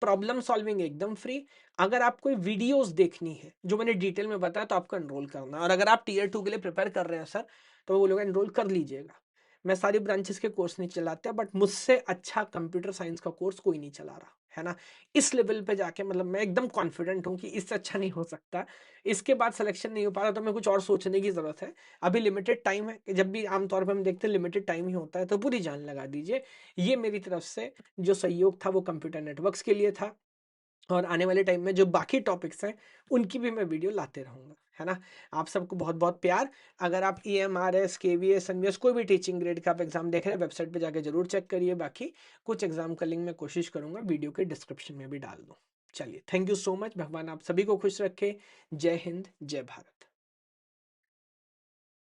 प्रॉब्लम सॉल्विंग एकदम फ्री। अगर आप कोई वीडियोस देखनी है जो मैंने डिटेल में बताया तो आपको एनरोल करना है। और अगर आप टीयर 2 के लिए प्रिपेयर कर रहे हैं सर, तो वो लोग एनरोल कर लीजिएगा। मैं सारी ब्रांचेस के कोर्स नहीं चलाते, बट मुझसे अच्छा कंप्यूटर साइंस का कोर्स कोई नहीं चला रहा, है ना। इस लेवल पे जाके मतलब मैं एकदम कॉन्फिडेंट हूँ कि इससे अच्छा नहीं हो सकता। इसके बाद सिलेक्शन नहीं हो पा रहा तो मैं कुछ और सोचने की जरूरत है। अभी लिमिटेड टाइम है, जब भी आमतौर पर हम देखते हैं लिमिटेड टाइम ही होता है, तो पूरी जान लगा दीजिए। ये मेरी तरफ से जो सहयोग था वो कंप्यूटर नेटवर्क्स के लिए था, और आने वाले टाइम में जो बाकी टॉपिक्स हैं उनकी भी मैं वीडियो लाते रहूंगा, है ना। आप सबको बहुत बहुत प्यार। अगर आप ईएमआरएस, केवीएस, एनवीएस कोई भी टीचिंग ग्रेड का आप एग्जाम देख रहे हैं, वेबसाइट पे जाके जरूर चेक करिए। बाकी कुछ एग्जाम का लिंक मैं कोशिश करूंगा वीडियो के डिस्क्रिप्शन में भी डाल दूं। चलिए थैंक यू सो मच, भगवान आप सभी को खुश रखे। जय हिंद, जय भारत।